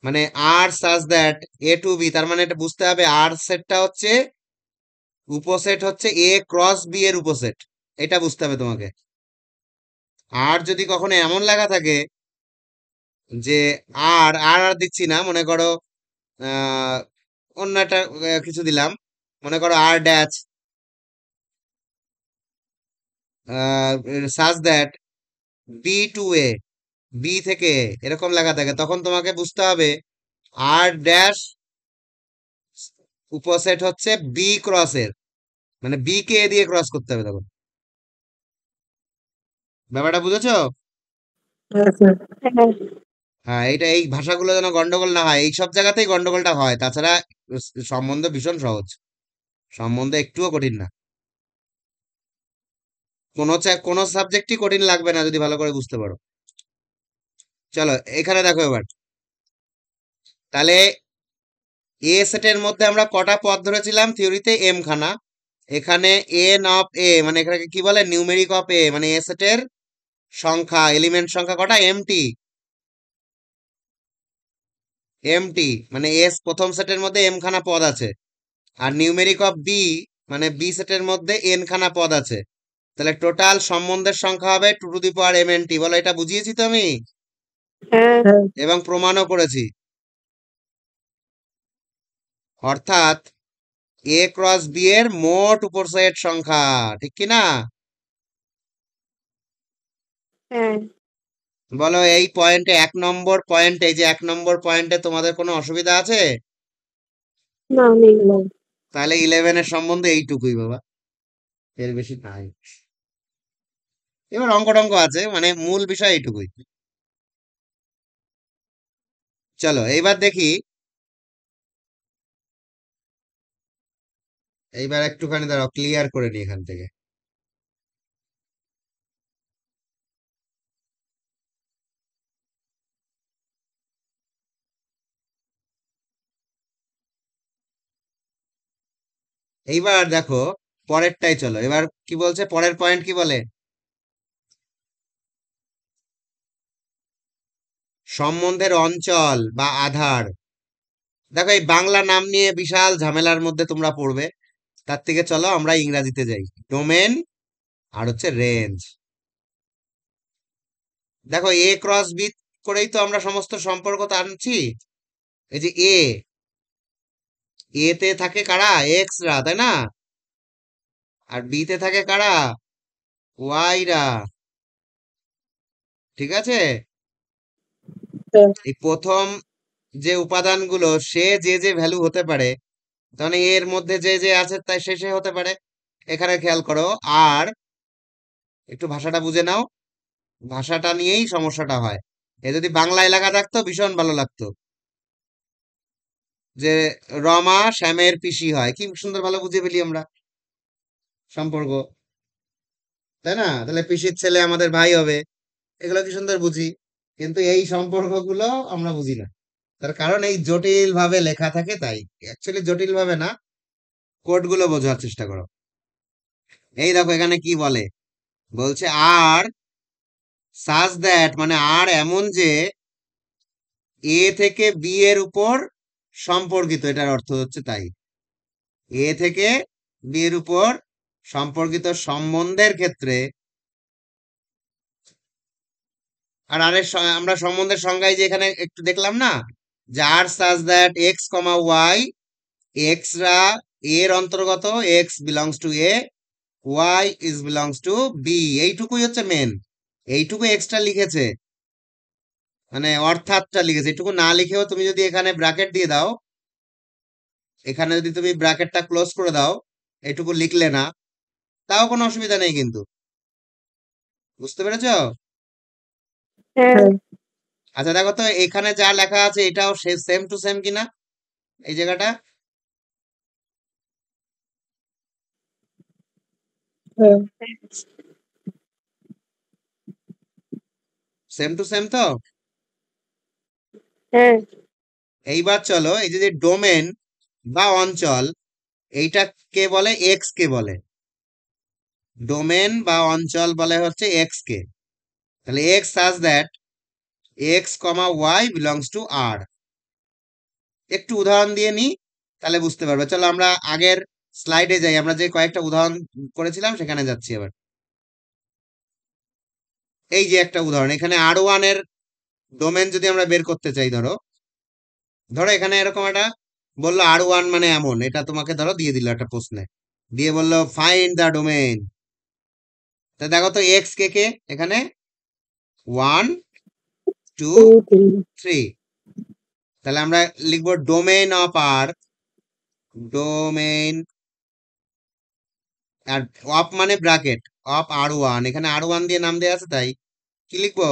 মানে আর such that a two B, তার মানে এটা বুঝতে হবে আর সেটটা হচ্ছে উপসেট হচ্ছে এ ক্রস বি এর উপসেট, এটা বুঝতে হবে তোমাকে। আর যদি কখনো এমন লেখা থাকে যে আর আর আর দিচ্ছি না, মনে করো আহ অন্য একটা কিছু দিলাম, মনে করো আর ড্যাচ such that B to A, B থেকে এরকম লেখা থাকে, তখন তোমাকে বুঝতে হবে আর ড্যাশ উপসেট হচ্ছে বি ক্রসের, মানে বি কে এ দিয়ে ক্রস করতে হবে তখন। ব্যাপারটা বুঝেছো? হ্যাঁ হ্যাঁ, এইটা এই ভাষাগুলো যেন গন্ডগোল না হয়, এই সব জায়গাতেই গন্ডগোলটা হয়, তাছাড়া সম্বন্ধ ভীষণ সহজ, সম্বন্ধ একটুও কঠিন না, কোনো সাবজেক্টই কঠিন লাগবে না যদি ভালো করে বুঝতে পারো। চলো এখানে দেখো এবার, তাহলে এ সেটের মধ্যে আমরা কটা পদ ধরেছিলাম থিওরিতে? এম খানা। এখানে এন অফ এ মানে এখানে কি বলে, নিউমেরিক অফ এ, মানে এ সেটের সংখ্যা, এলিমেন্ট সংখ্যা কটা? এমটি। এমটি মানে এস প্রথম সেটের মধ্যে এম খানা পদ আছে, আর নিউমেরিক অফ বি মানে বি সেটের মধ্যে এন খানা পদ আছে। তাহলে টোটাল সম্বন্ধের সংখ্যা হবে 2 to the power mnt। বলো, এটা বুঝিয়েছি তো আমি, হ্যাঁ এবং প্রমাণও করেছি। অর্থাৎ এ ক্রস বি এর মোট উপসেট সংখ্যা, ঠিক কি না? হ্যাঁ বলো, এই পয়েন্টে 1 নম্বর পয়েন্টে, এই যে 1 নম্বর পয়েন্টে তোমাদের কোনো অসুবিধা আছে? না নেই না। তাহলে 11-এর সম্বন্ধে এইটুকুই বাবা, এর বেশি নাই। এবার অঙ্ক টঙ্ক আছে, মানে মূল বিষয় এইটুকুই। চলো এইবার দেখি, এইবার একটুখানি দাঁড়াও, ক্লিয়ার করে নি এখান থেকে। এইবার দেখো পরেরটাই, চলো এবার কি বলছে, পরের পয়েন্ট কি বলে, সম্বন্ধের অঞ্চল বা আধার। দেখো এই বাংলা নাম নিয়ে বিশাল ঝামেলার মধ্যে তোমরা পড়বে, তার থেকে চলো আমরা ইংরাজিতে যাই। ডোমেন আর হচ্ছে রেঞ্জ। দেখো এ ক্রস বি করেই তো আমরা সমস্ত সম্পর্ক টানছি। এই যে এ তে থাকে কারা? এক্স রা, তাই না? আর বি তে থাকে কারা? ওয়াই রা। ঠিক আছে? হ্যাঁ এই প্রথম যে উপাদানগুলো, সে যে যে ভ্যালু হতে পারে, তাহলে এর মধ্যে যে যে আছে তাই সে সে হতে পারে। এখানে খেয়াল করো, আর একটু ভাষাটা বুঝে নাও, ভাষাটা নিয়েই সমস্যাটা হয়। এ যদি বাংলা এলাকা থাকতো ভীষণ ভালো লাগতো, যে রমা শ্যামের পিসি হয়, কি সুন্দর ভালো বুঝে ফেলি আমরা সম্পর্ক, তাই না? তাহলে পিসির ছেলে আমাদের ভাই হবে, এগুলো কি সুন্দর বুঝি। কিন্তু এই সম্পর্কগুলো আমরা বুঝি না, তার কারণ এই জটিল ভাবে লেখা থাকে, তাই। অ্যাকচুয়ালি জটিল ভাবে না, কোড গুলো বোঝার চেষ্টা করো। এই দেখো এখানে কি বলে, বলছে আর সাজ দ্যাট, মানে আর এমন যে এ থেকে বি এর উপর সম্পর্কিত, এটার অর্থ হচ্ছে তাই। এ থেকে বি এর উপর সম্পর্কিত সম্বন্ধের ক্ষেত্রে, আর আমরা সম্বন্ধের সংজ্ঞায় যে এখানে একটু দেখলাম না, যে R such that x comma y, x রা এর অন্তর্গত, x belongs to A, y is belongs to B, এইটুকুই হচ্ছে মেন। এইটুকু এক্সট্রা লিখেছে, মানে অর্থাৎটা লিখেছে, এইটুকু না লিখেও তুমি যদি এখানে ব্র্যাকেট দিয়ে দাও, এখানে যদি তুমি ব্র্যাকেটটা ক্লোজ করে দাও, এইটুকু লিখলে না, তাও কোনো অসুবিধা নেই কিন্তু। বুঝতে পেরেছো? হ্যাঁ আচ্ছা দেখো তো, এখানে যা লেখা আছে এটাও সেম টু সেম কিনা, এই জায়গাটা হ্যাঁ সেম টু সেম তো। হ্যাঁ এইবার চলো, এই যে ডোমেন বা অঞ্চল, এইটা কে বলে? এক্স কে বলে। ডোমেন বা অঞ্চল বলে হচ্ছে এক্স কে। তাহলে x such that x comma y belongs to R. একটু উদাহরণ দিয়ে নি, তাহলে বুঝতে পারবে। চলো আমরা আগের স্লাইডে যাই, আমরা যে কয়েকটা উদাহরণ করেছিলাম সেখানে যাচ্ছি এবার। এই যে একটা উদাহরণ, এখানে আর ওয়ান এর ডোমেন যদি আমরা বের করতে চাই, ধরো ধরো এখানে এরকম একটা বললো আর ওয়ান মানে এমন, এটা তোমাকে ধরো দিয়ে দিল একটা প্রশ্নে, দিয়ে বললো ফাইন্ড দ্য ডোমেন। তা দেখো তো এক্স কে কে এখানে? ওয়ান 2 2 3 3 তাহলে আমরা লিখবো domain of R, domain R of মানে ব্র্যাকেট, অফ R1, এখানে R1 দিয়ে নাম দেয়া আছে তাই কি লিখবো,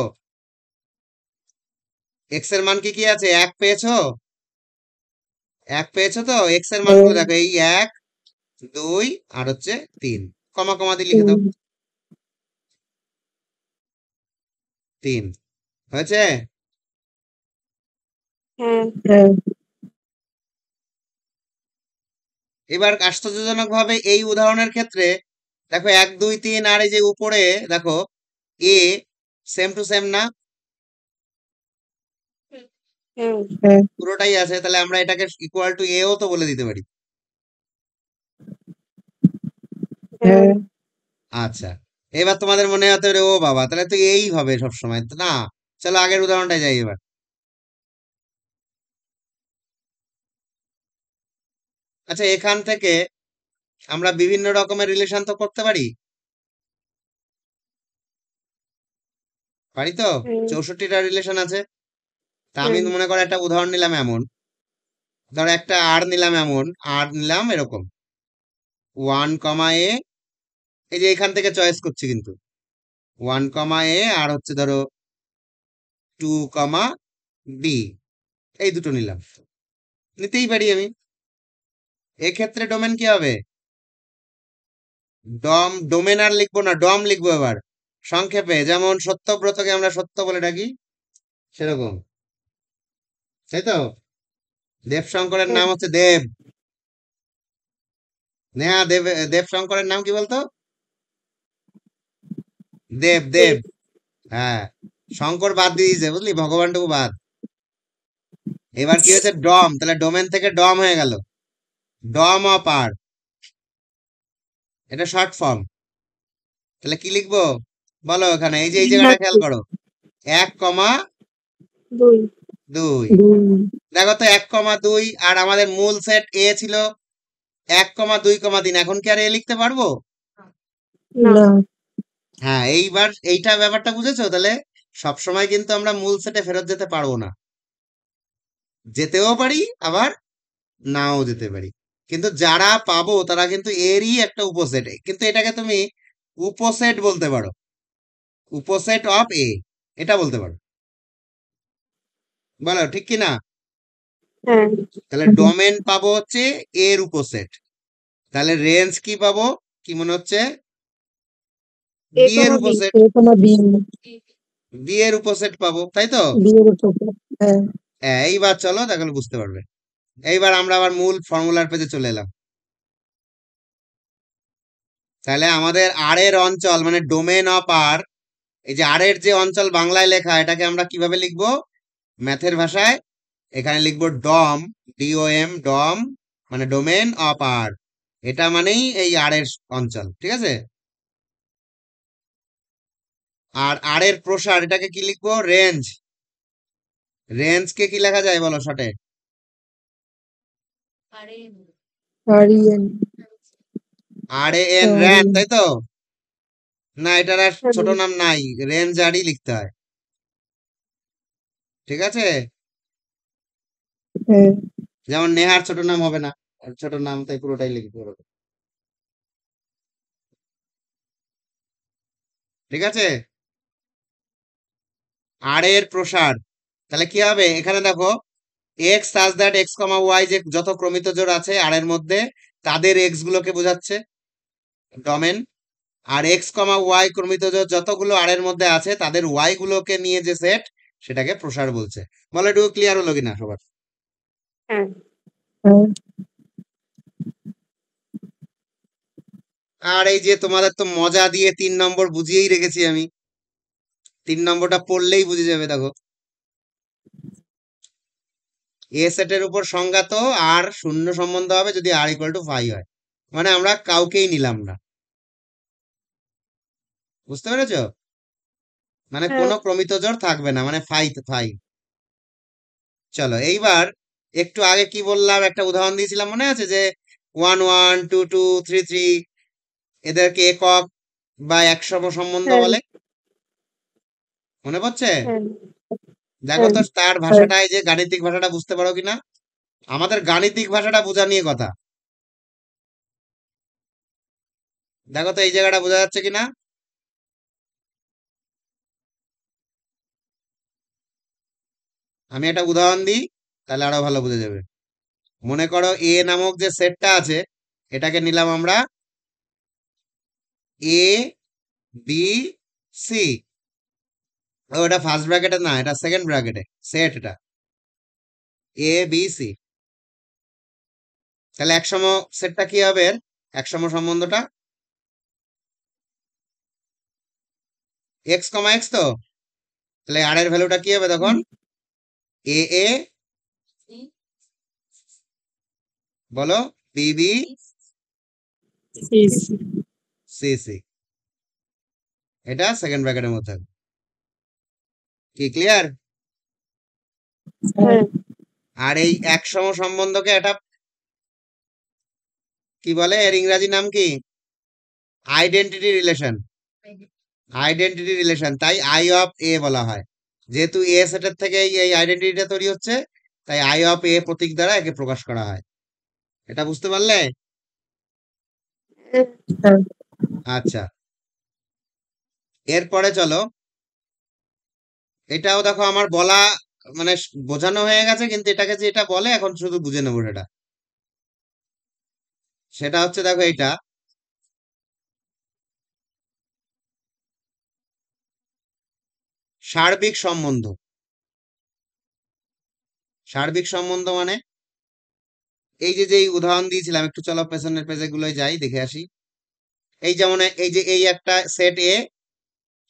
এক্স এর মান কি কি আছে, 1 পেয়েছো, 1 পেয়েছো তো, এক্স এর মানগুলো দেখো এই 1 2 আর হচ্ছে 3, কমা কমা দিয়ে লিখে দাও 3 হয়েছে। হ্যাঁ এবার আশ্চর্যজনক ভাবে এই উদাহরণের ক্ষেত্রে দেখো 1 2 3 আর এই যে উপরে দেখো এ সেম টু সেম না, পুরোটাই আছে, তাহলে আমরা এটাকে ইকুয়াল টু এও তো বলে দিতে পারি। আচ্ছা, এবার তোমাদের মনে হতে পারে ও বাবা তাহলে তো এই হবে সবসময়, তো না, চলো আগের উদাহরণটা যাই এবার। আচ্ছা, এখান থেকে আমরা বিভিন্ন রকমের রিলেশন তো করতে পারি, পারি তো, 64টা রিলেশন আছে। তা আমি মনে করো একটা উদাহরণ নিলাম এমন, ধরো একটা আর নিলাম এমন, আর নিলাম এরকম 1 কমা এ, এই যে এখান থেকে চয়েস করছি কিন্তু 1 কমা এ আর হচ্ছে ধরো 2 কমা বি, এই দুটো নিলাম, নিতেই পারি আমি। এক্ষেত্রে ডোমেন কি হবে, ডোমেন আর লিখবো না, ডম লিখবো এবার সংক্ষেপে, যেমন সত্যব্রতকে আমরা সত্য বলে ডাকি সেরকম, তাই তো। দেবশঙ্করের নাম হচ্ছে দেব, নেহা দেব, দেবশঙ্করের নাম কি বলতো, দেব দেব, হ্যাঁ, শঙ্কর বাদ দিয়ে দিয়েছে বুঝলি, ভগবানটুকু বাদ। এবার কি হয়েছে ডম, তাহলে ডোমেন থেকে ডম হয়ে গেল, ডম অফ আর, এটা শর্ট ফর্ম। তাহলে কি লিখবো বলো, এখানে এই যে এই জায়গাটা খেয়াল করো, 1 কমা 2, দেখো তো 1 কমা 2 আর আমাদের মূল সেট এ ছিল 1 কমা 2 কমা 3, এখন কি আর এ লিখতে পারবো, না হ্যাঁ, এইবার এইটা ব্যাপারটা বুঝেছো, তাহলে সবসময় কিন্তু আমরা মূল সেটে ফেরত যেতে পারবো না, যেতেও পারি আবার নাও যেতে পারি, কিন্তু যারা পাবো তারা কিন্তু এরই একটা উপসেট, কিন্তু এটাকে তুমি উপসেট বলতে পারো, উপসেট অফ এ, এটা বলতে পারো, বলো ঠিক কি না। তাহলে ডোমেন পাবো হচ্ছে এর উপসেট, তাহলে রেঞ্জ কি পাবো, কি মনে হচ্ছে, বি এর উপসেট, বি এর উপসেট পাবো, তাই তো। হ্যাঁ, এইবার চলো তাহলে বুঝতে পারবে। এইবার আমরা আবার মূল ফর্মুলার পেজে চলে এলাম। তাহলে আমাদের আর এর অঞ্চল মানে ডোমেন অফ আর, এই যে আর এর যে অঞ্চল বাংলায় লেখা, এটাকে আমরা কিভাবে লিখবো ম্যাথের ভাষায়, এখানে লিখবো ডম, ডিওএম, ডম মানে ডোমেন অফ আর, এটা মানেই এই আর এর অঞ্চল, ঠিক আছে। আর আর এর প্রসার, এটাকে কি লিখবো রেঞ্জ, রেঞ্জ কে কি লেখা যায় বলো শর্টে, আর এ এন, র্যান, তাই তো, না এটার আর ছোট নাম নাই, রেঞ্জ আরই লিখতে হয়, ঠিক আছে। যেমন নেহার ছোট নাম হবে না, আর ছোট নাম তাই পুরোটাই লিখতে হবে, ঠিক আছে। আর এর প্রসার, তাহলে কি হবে এখানে দেখো x such that x comma Y, যে যত ক্রমিত জোড় আছে আর এর মধ্যে তাদের এক্স গুলোকে বোঝাচ্ছে ডোমেন, আর এক্স কমা ওয়াই ক্রমিত জোড় যতগুলো আর এর মধ্যে আছে তাদের ওয়াই গুলোকে নিয়ে যে সেট, সেটাকে প্রসার বলছে। বলো একটু ক্লিয়ার হলো কিনা সবার। আর এই যে তোমাদের তো মজা দিয়ে 3 নম্বর বুঝিয়েই রেখেছি আমি, 3 নম্বরটা পড়লেই বুঝে যাবে, দেখো এ সেটের উপর সংজ্ঞাত আর শূন্য সম্বন্ধ হবে যদি আর ইকুয়াল টু 5 হয়, মানে আমরা কাউকেই নিলাম না, বুঝতে পেরেছো, মানে কোনো ক্রমিত জোড় থাকবে না, মানে ফাই ফাই। চলো এইবার একটু আগে কি বললাম, একটা উদাহরণ দিয়েছিলাম মনে আছে, যে 1 1 2 2 3 3 এদেরকে একক বা একসম সম্বন্ধ বলে, মনে পড়ছে। দেখো তো তার ভাষাটা, এই যে গাণিতিক ভাষাটা বুঝতে পারো কিনা। আমাদের গাণিতিক ভাষাটা বোঝা নিয়ে কথা। দেখো তো এই জায়গাটা বোঝা যাচ্ছে কিনা। আমি একটা উদাহরণ দিই, তাহলে আরো ভালো বোঝা যাবে। মনে করো এ নামক যে সেটটা আছে, এটাকে নিলাম আমরা এ বি সি। ওটা ফার্স্ট ব্র্যাকেটে না, এটা সেকেন্ড ব্র্যাকেটে সেট, এটা এ বি সি। তাহলে একসম সেটটা কি হবে, একসম সম্বন্ধটা এক্স কমা এক্স তো। তাহলে আর এর ভ্যালুটা কি হবে তখন, এ এ বলো, বি বি সি সি। এটা সেকেন্ড ব্র্যাকেটের মধ্যে থাকবে। কি ক্লিয়ার? আর এই একসম সম্বন্ধকে এটা কি বলে, এর ইংরাজি নাম কি, আইডেন্টিটি রিলেশন। আইডেন্টিটি রিলেশন, তাই আই অফ এ বলা হয়। যেহেতু এ সেটের থেকে এই আইডেন্টিটিটা তৈরি হচ্ছে, তাই আই অফ এ প্রতীক দ্বারা একে প্রকাশ করা হয়। এটা বুঝতে পারলে? আচ্ছা, এরপরে চলো, এটাও দেখো আমার বলা মানে বোঝানো হয়ে গেছে, কিন্তু এটাকে যে এটা বলে এখন শুধু বুঝে নেবো সেটা। সেটা হচ্ছে দেখো এইটা সার্বিক সম্বন্ধ। সার্বিক সম্বন্ধ মানে এই যে যেই উদাহরণ দিয়েছিলাম, একটু চলো পেছনের পেজে গুলোয় যাই, দেখে আসি। এই যেমন এই যে এই একটা সেট এ,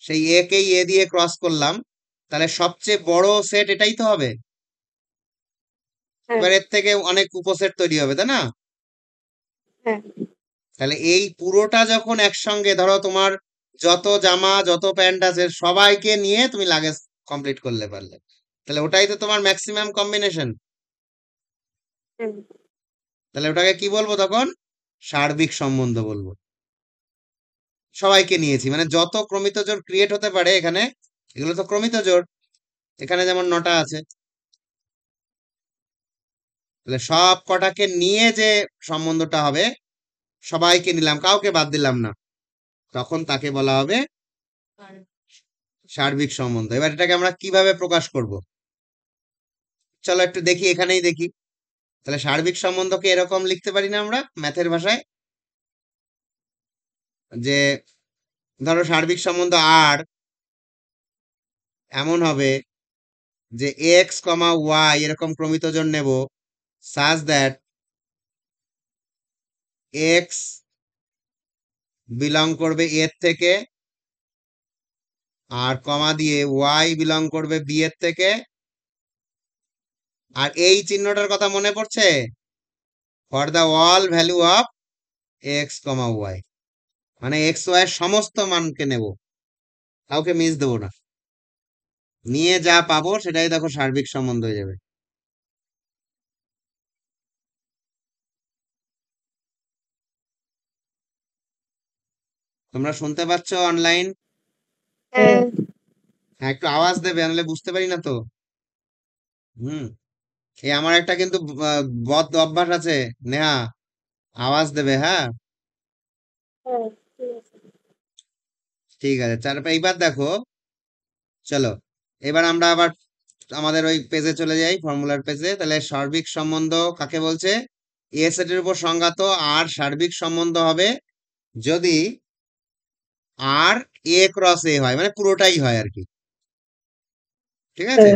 সেই এ কেই এ দিয়ে ক্রস করলাম, তাহলে সবচেয়ে বড় সেট এটাই তো হবে। এবার এর থেকে অনেক উপসেট তৈরি হবে, তাই না? তাহলে এই পুরোটা যখন একসঙ্গে, ধরো তোমার যত জামা যত প্যান্ট আছে সবাইকে নিয়ে তুমি লাগেজ কমপ্লিট করলে পারলে, তাহলে ওটাই তো তোমার ম্যাক্সিমাম কম্বিনেশন। তাহলে ওটাকে কি বলবো তখন, সার্বিক সম্বন্ধ বলবো। সবাইকে নিয়েছি মানে যত ক্রমিত জোড় ক্রিয়েট হতে পারে এখানে, এগুলো তো ক্রমিত জোড়, এখানে যেমন 9টা আছে, তাহলে সব কটাকে নিয়ে যে সম্বন্ধটা হবে, সবাইকে নিলাম, কাউকে বাদ দিলাম না, তখন তাকে বলা হবে সার্বিক সম্বন্ধ। এবার এটাকে আমরা কিভাবে প্রকাশ করব, চলো একটু দেখি, এখানেই দেখি। তাহলে সার্বিক সম্বন্ধকে এরকম লিখতে পারি না আমরা ম্যাথের ভাষায়, যে ধরো সার্বিক সম্বন্ধ আর এমন হবে যে এক্স কমা ওয়াই এরকম ক্রমিত জোড় নেব, সাজ দ্যাট এক্স বিলং করবে এর থেকে, আর কমা দিয়ে ওয়াই বিলং করবে বি এর থেকে। আর এই চিহ্নটার কথা মনে পড়ছে, for the all value of x comma y, মানে এক্স ওয়াই এর সমস্ত মানকে নেব, কাউকে মিস দেবো না, নিয়ে যা পাবো সেটাই দেখো সার্বিক সম্বন্ধ হয়ে যাবে। তোমরা শুনতে পাচ্ছ অনলাইন? হ্যাঁ, একটু আওয়াজ দেবে, নাহলে বুঝতে পারি না তো। হুম, এই আমার একটা কিন্তু বদ অভ্যাস আছে, নেহা, আওয়াজ দেবে, হ্যাঁ। ঠিক আছে, এইবার দেখো, চলো এবার আমরা আবার আমাদের ওই পেজে চলে যাই, ফর্মুলার পেজে। তাহলে সার্বিক সম্বন্ধ কাকে বলছে, এ সেটের উপর সংজ্ঞাত আর সার্বিক সম্বন্ধ হবে যদি আর এ ক্রস এ হয়, মানে পুরোটাই হয় আর কি। ঠিক আছে,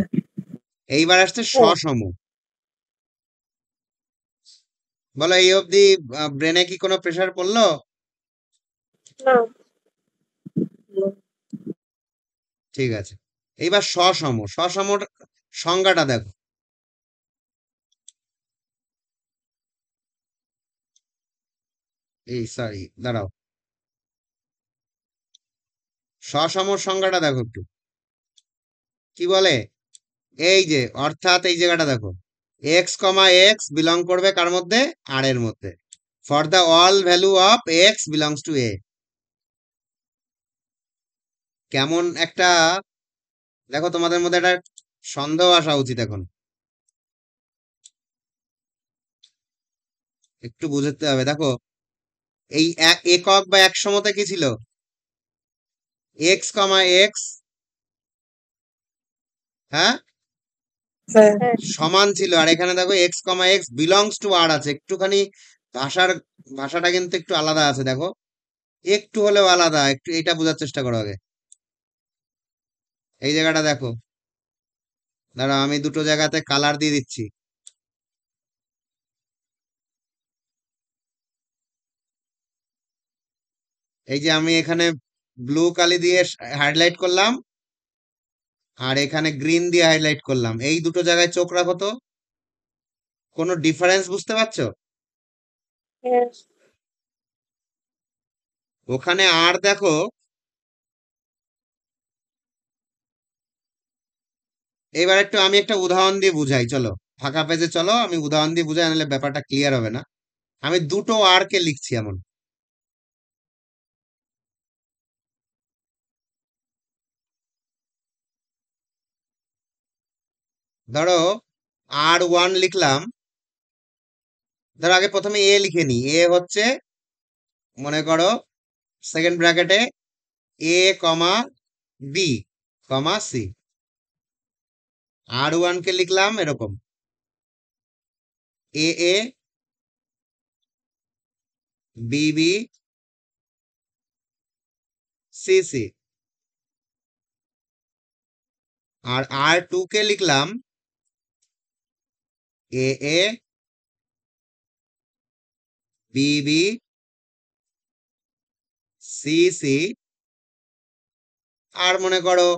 এইবার আসছে সসম। বলো এই অবধি ব্রেনে কি কোনো প্রেসার পড়লো? ঠিক আছে, এইবার সসম। সসমর সংজ্ঞাটা দেখো, এই সরি দাঁড়াও, সসমর সংজ্ঞাটা দেখো একটু, কি বলে, এই যে অর্থাৎ এই জায়গাটা দেখো, এক্স কমা এক্স বিলং করবে কার মধ্যে, আর এর মধ্যে, for the all value of x belongs to A. কেমন একটা, দেখো তোমাদের মধ্যে একটা সন্দেহ আসা উচিত এখন। একটু বুঝতে হবে। দেখো এই একক বা এক সমতে কি ছিল? এক্স কমা এক্স, হ্যাঁ, হ্যাঁ সমান ছিল। আর এখানে দেখো x comma x belongs to R আছে। একটুখানি ভাষার ভাষাটা কিন্তু একটু আলাদা আছে। দেখো একটু হলেও আলাদা, একটু এটা বোঝার চেষ্টা করো আগে। এই জায়গাটা দেখো, দাঁড়াও আমি দুটো জায়গাতে কালার দিয়ে দিচ্ছি। এই যে আমি এখানে ব্লু কালি দিয়ে হাইলাইট করলাম, আর এখানে গ্রিন দিয়ে হাইলাইট করলাম। এই দুটো জায়গায় চোখ রাখো তো, কোনো ডিফারেন্স বুঝতে পারছো? হ্যাঁ ওখানে আর দেখো, এবার একটু আমি একটা উদাহরণ দিয়ে বুঝাই, চলো ফাঁকা পেজে চলো, আমি উদাহরণ দিয়ে বুঝাই, নাহলে ব্যাপারটা ক্লিয়ার হবে না। আমি দুটো আর কে লিখছি এমন, ধরো R1 লিখলাম। ধরো আগে প্রথমে এ লিখে নি। এ হচ্ছে, মনে করো সেকেন্ড ব্র্যাকেটে এ কমা বি কমা সি। R1 কে লিখলাম এরকম, এ A B B C C. R R2 কে লিখলাম এ A B B C C. আর মনে করো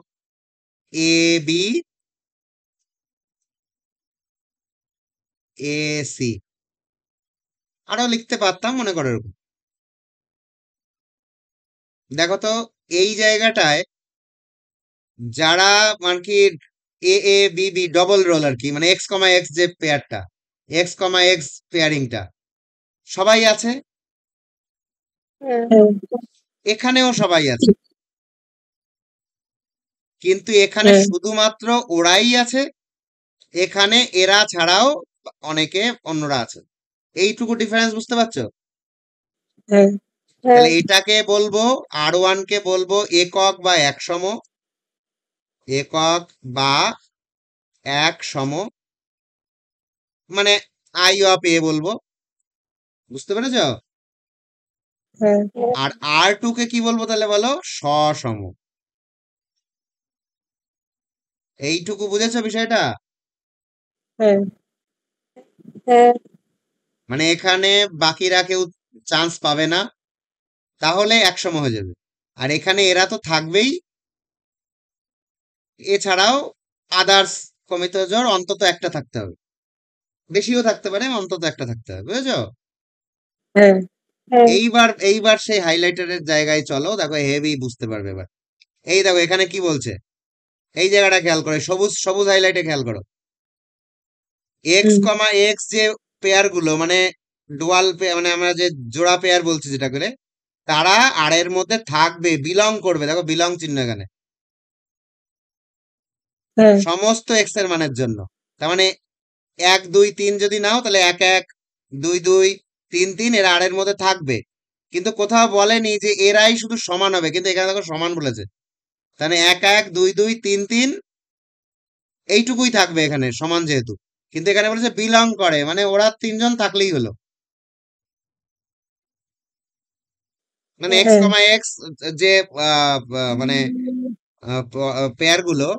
এ বি এ সি। আরো লিখতে পারতাম, মনে করো এরকম। দেখো তো এই জায়গাটায় যারা মানে কি এ A B B double role আর কি, মানে এক্স কমা এক্স যে পেয়ারটা, এক্স কমা এক্স পেয়ারিংটা সবাই আছে, হ্যাঁ এখানেও সবাই আছে। কিন্তু এখানে হ্যাঁ শুধুমাত্র ওরাই আছে, এখানে এরা ছাড়াও অনেকে অন্যরা আছে। এইটুকু ডিফারেন্স বুঝতে পারছো? হ্যাঁ তাহলে এটাকে বলবো, R1 কে বলবো একক বা একসম, একক বা এক সম, মানে আই অফ এ বলবো। বুঝতে পেরেছো? হ্যাঁ আর R2 কে কি বলবো তাহলে বলো? সসম। এইটুকু বুঝেছো বিষয়টা? হ্যাঁ হ্যাঁ মানে এখানে বাকিরা কেউ চান্স পাবে না, তাহলে একসম হয়ে যাবে। আর এখানে এরা তো থাকবেই, এছাড়াও আদার্স কমিত জোর অন্তত একটা থাকতে হবে, বেশিও থাকতে পারে, অন্তত একটা থাকতে হবে। বুঝেছো? হ্যাঁ এইবার সেই হাইলাইটারের জায়গায় চলো, দেখো হেভি বুঝতে পারবে এবার। এই দেখো এখানে কি বলছে, এই জায়গাটা খেয়াল করো, সবুজ সবুজ হাইলাইটে খেয়াল করো। এক্স হুম কমা এক্স যে পেয়ার গুলো, মানে ডুয়াল পেয়ার, মানে আমরা যে জোড়া পেয়ার বলছি যেটা করে, তারা আর এর মধ্যে থাকবে, বিলং করবে। দেখো বিলং চিহ্ন এখানে, হ্যাঁ সমস্ত এক্স এর মানের জন্য। তার মানে 1 2 3 যদি নাও, তাহলে 1 1 2 2 3 3 এরা আর এর মধ্যে থাকবে। কিন্তু কোথাও বলেনি যে এরাই শুধু সমান হবে, কিন্তু এখানে দেখো সমান বলেছে। তাহলে 1 1 2 2 3 3 এইটুকুই থাকবে এখানে সমান যেহেতু। কিন্তু এখানে বলেছে বিলং করে, মানে ওরা তিনজন থাকলেই হলো। মানে এক্স হ্যাঁ কমা এক্স যে মানে পেয়ার গুলো,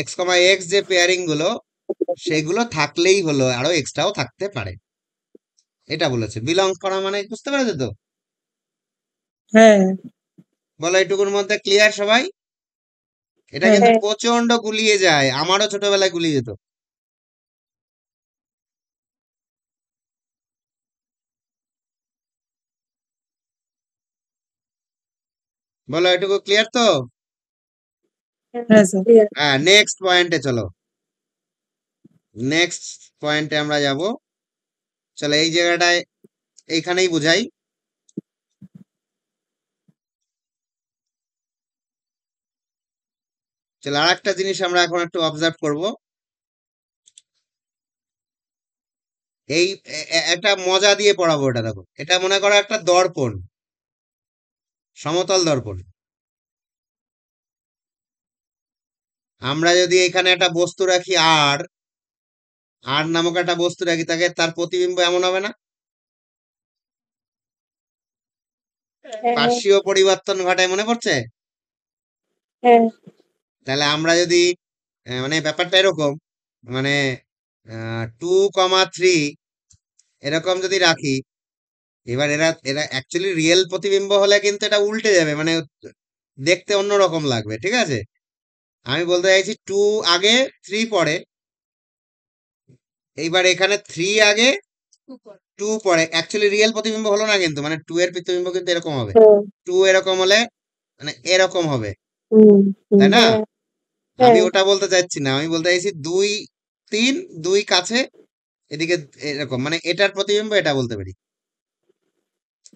এক্স কমা এক্স যে পেয়ারিং গুলো, সেগুলো থাকলেই হলো, আরো এক্সট্রাও থাকতে পারে। এটা বলেছে বিলং করা, মানে বুঝতে পেরেছো তো? হ্যাঁ বলো এইটুকুর মধ্যে ক্লিয়ার সবাই? এটা হ্যাঁ কিন্তু প্রচন্ড গুলিয়ে যায়, আমারও ছোটবেলায় গুলিয়ে যেত। বলো এটুকু ক্লিয়ার তো? হ্যাঁ স্যার হ্যাঁ, নেক্সট পয়েন্টে চলো। নেক্সট পয়েন্টে আমরা যাব। চলো এই জায়গাটায় এইখানেই বুঝাই। চলো আর একটা জিনিস আমরা এখন একটু অবজার্ভ করব। এই একটা মজা দিয়ে পড়াবো। এটা দেখো, এটা মনে করো একটা দর্পণ, সমতল দর্পণ। আমরা যদি এখানে একটা বস্তু রাখি, আর আর নামক একটা বস্তু রাখি, তাকে তার প্রতিবিম্ব এমন হবে না? হ্যাঁ পার্শ্বীয় পরিবর্তন ঘটায়, মনে পড়ছে? হ্যাঁ তাহলে আমরা যদি মানে ব্যাপারটা এরকম, মানে 2,3 এরকম যদি রাখি, এবার এরা এরা অ্যাকচুয়ালি রিয়েল প্রতিবিম্ব হলে কিন্তু এটা উল্টে যাবে, মানে দেখতে অন্যরকম লাগবে, ঠিক আছে? আমি বলতে চাইছি 2 আগে 3 পরে, এইবার এখানে 3 আগে 2 পরে, অ্যাকচুয়ালি রিয়েল প্রতিবিম্ব হলো না কিন্তু, মানে 2 এর প্রতিবিম্ব কিন্তু এরকম হবে। হ্যাঁ 2 এরকম হলে মানে এরকম হবে, হুম হুম তাই না? আমি হ্যাঁ ওটা বলতে চাইছি না, আমি বলতে চাইছি 2 3 2 কাছে, এদিকে এরকম, মানে এটার প্রতিবিম্ব এটা বলতে পারি।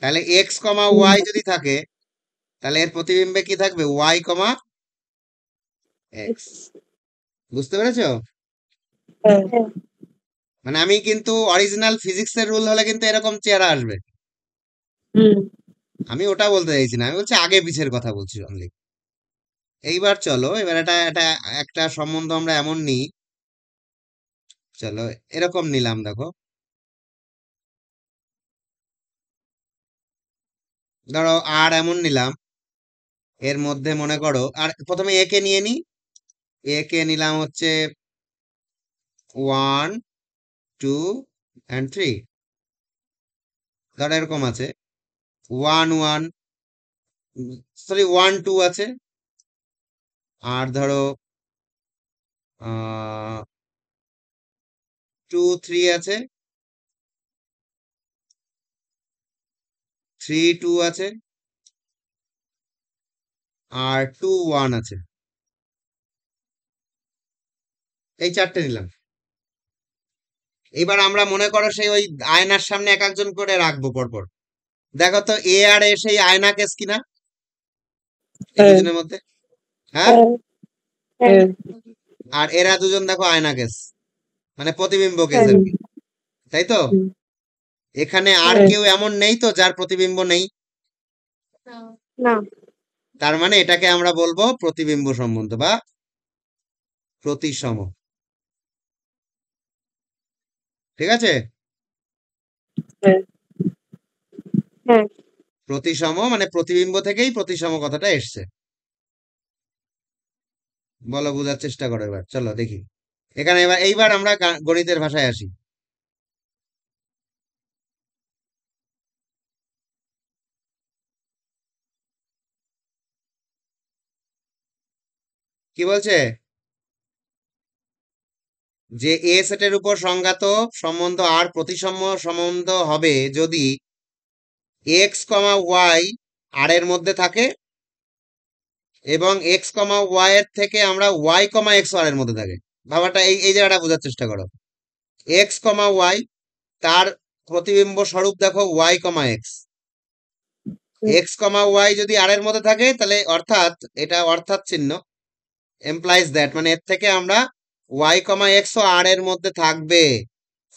তাহলে এক্স কমা হুম ওয়াই যদি থাকে, তাহলে এর প্রতিবিম্বে কি থাকবে? Y comma x. বুঝতে পেরেছো? হ্যাঁ মানে আমি কিন্তু অরিজিনাল ফিজিক্সের রুল হলে কিন্তু এরকম চেহারা আসবে। হুম আমি ওটা বলতে চাইছি না, আমি বলছি আগে পিছের কথা বলছি অনলি। এইবার চলো, এবার এটা এটা একটা সম্বন্ধ আমরা এমন নিই। চলো এরকম নিলাম, দেখো, ধরো আর এমন নিলাম, এর মধ্যে মনে করো, আর প্রথমে এ কে নিয়ে নি। এ কে নিলাম হচ্ছে 1 2 and 3। ধরো এরকম আছে 1 1, সরি 1 2 আছে, আর ধরো 2 3 আছে, 3 2 আছে, আর 2 1 আছে। এই চারটে নিলাম। এবার আমরা মনে করো সেই ওই আয়নার সামনে এক একজন করে রাখবো পরপর। দেখো তো এ আর এ সেই আয়না কেস কিনা এই হ্যাঁ দুজনের মধ্যে? হ্যাঁ। হ্যাঁ আর এরা দুজন দেখো আয়না কেস, মানে প্রতিবিম্ব কেস হ্যাঁ আর কি, তাই তো? হুম এখানে আর হ্যাঁ কেউ এমন নেই তো যার প্রতিবিম্ব নেই? না তার মানে এটাকে আমরা বলবো প্রতিবিম্ব সম্বন্ধ বা প্রতিসম। ঠিক আছে? হ্যাঁ হ্যাঁ প্রতিসম মানে প্রতিবিম্ব থেকেই প্রতিসম কথাটা এসছে। বলো, বোঝার চেষ্টা করো। এবার চলো দেখি, এখানে এবার এইবার আমরা গণিতের ভাষায় আসি। কি বলছে? যে এ সেটের উপর সংজ্ঞাত সম্বন্ধ আর প্রতিসম সম্বন্ধ হবে যদি এক্স কমা ওয়াই আর এর মধ্যে থাকে, এবং এক্স কমা ওয়াই এর থেকে আমরা ওয়াই কমা এক্স আর এর মধ্যে থাকে। ভাবাটা এই এই জায়গাটা বোঝার চেষ্টা করো। এক্স কমা ওয়াই, তার প্রতিবিম্ব স্বরূপ দেখো y comma x. X comma Y যদি আর এর মধ্যে থাকে, তাহলে অর্থাৎ, এটা অর্থাৎ চিহ্ন এমপ্লাইজ দ্যাট, মানে এর থেকে আমরা ওয়াই কমা এক্স ও আর এর মধ্যে থাকবে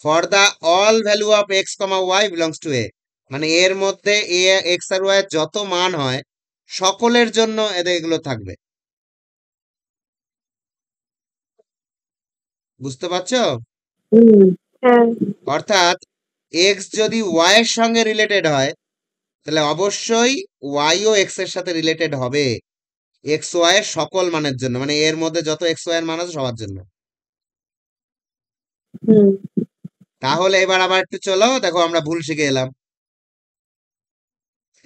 for the all value of x comma y belongs to A. মানে এর মধ্যে এ এক্স আর ওয়াই যত মান হয় সকলের জন্য এদের এগুলো থাকবে। বুঝতে পারছো? হুম হ্যাঁ অর্থাৎ এক্স যদি ওয়াই এর সঙ্গে রিলেটেড হয়, তাহলে অবশ্যই ওয়াই ও এক্স এর সাথে রিলেটেড হবে এক্স ওয়াই এর সকল মানের জন্য, মানে এর মধ্যে যত এক্স ওয়াই এর মান আছে সবার জন্য। হুম তাহলে এবার আবার একটু চলো দেখো, আমরা ভুল শিখে এলাম।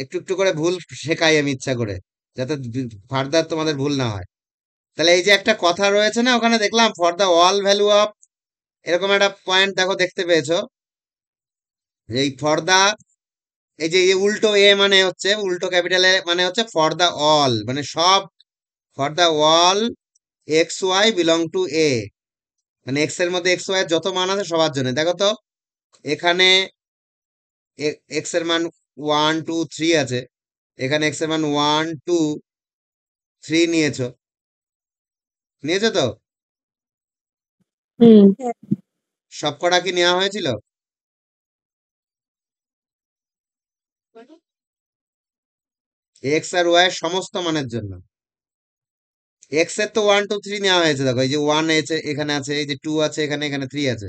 একটু একটু করে ভুল শেখাই আমি ইচ্ছা করে, যাতে ফার্দার তোমাদের ভুল না হয়। তাহলে এই যে একটা কথা রয়েছে না, ওখানে দেখলাম for the all value of, এরকম একটা পয়েন্ট দেখো দেখতে পেয়েছো? এই ফর দা, এই যে এই উল্টো এ মানে হচ্ছে, উল্টো ক্যাপিটাল এ মানে হচ্ছে ফর দা অল, মানে সব, for the all x y belong to A, মানে এক্স এর মধ্যে এক্স ওয়াই এর যত মান আছে সবার জন্য। দেখো তো এখানে এক্স এর মান 1 2 3 আছে, এখানে এক্স এর মান 1 2 3 নিয়েছো। নিয়েছো তো? হুম। সবকটা কি নেওয়া হয়েছিল? এক্স আর ওয়াই এর সমস্ত মানের জন্য। এক্স এর তো 1 2 3 নেওয়া হয়েছে, দেখো এই যে 1 আছে এখানে, আছে এই যে 2 আছে এখানে, এখানে 3 আছে।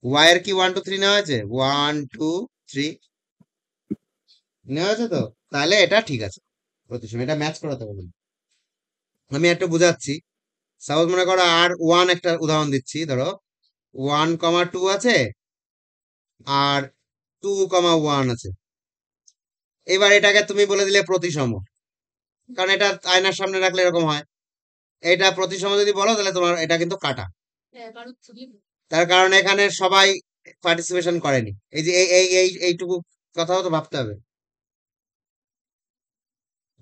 ওয়াই এর কি 1 2 3 নেওয়া হয়েছে? 1 2 3 নেওয়া হয়েছে তো? তাহলে এটা ঠিক আছে, প্রতিসম এটা ম্যাচ করাতে হবে না। আমি একটা বুঝাচ্ছি। সাপোজ মনে করো আর ওয়ান, একটা উদাহরণ দিচ্ছি, ধরো 1 2 আছে আর 2 1 আছে। এবার এটাকে তুমি বলে দিলে প্রতিসম, কারণ এটা আয়নার সামনে রাখলে এরকম হয়। এটা প্রতিসম যদি বলো তাহলে তোমার এটা কিন্তু কাটা। তার কারণ এখানে সবাই পার্টিসিপেশন করেনি। এই যে এইটুকু কথাও তো ভাবতে হবে।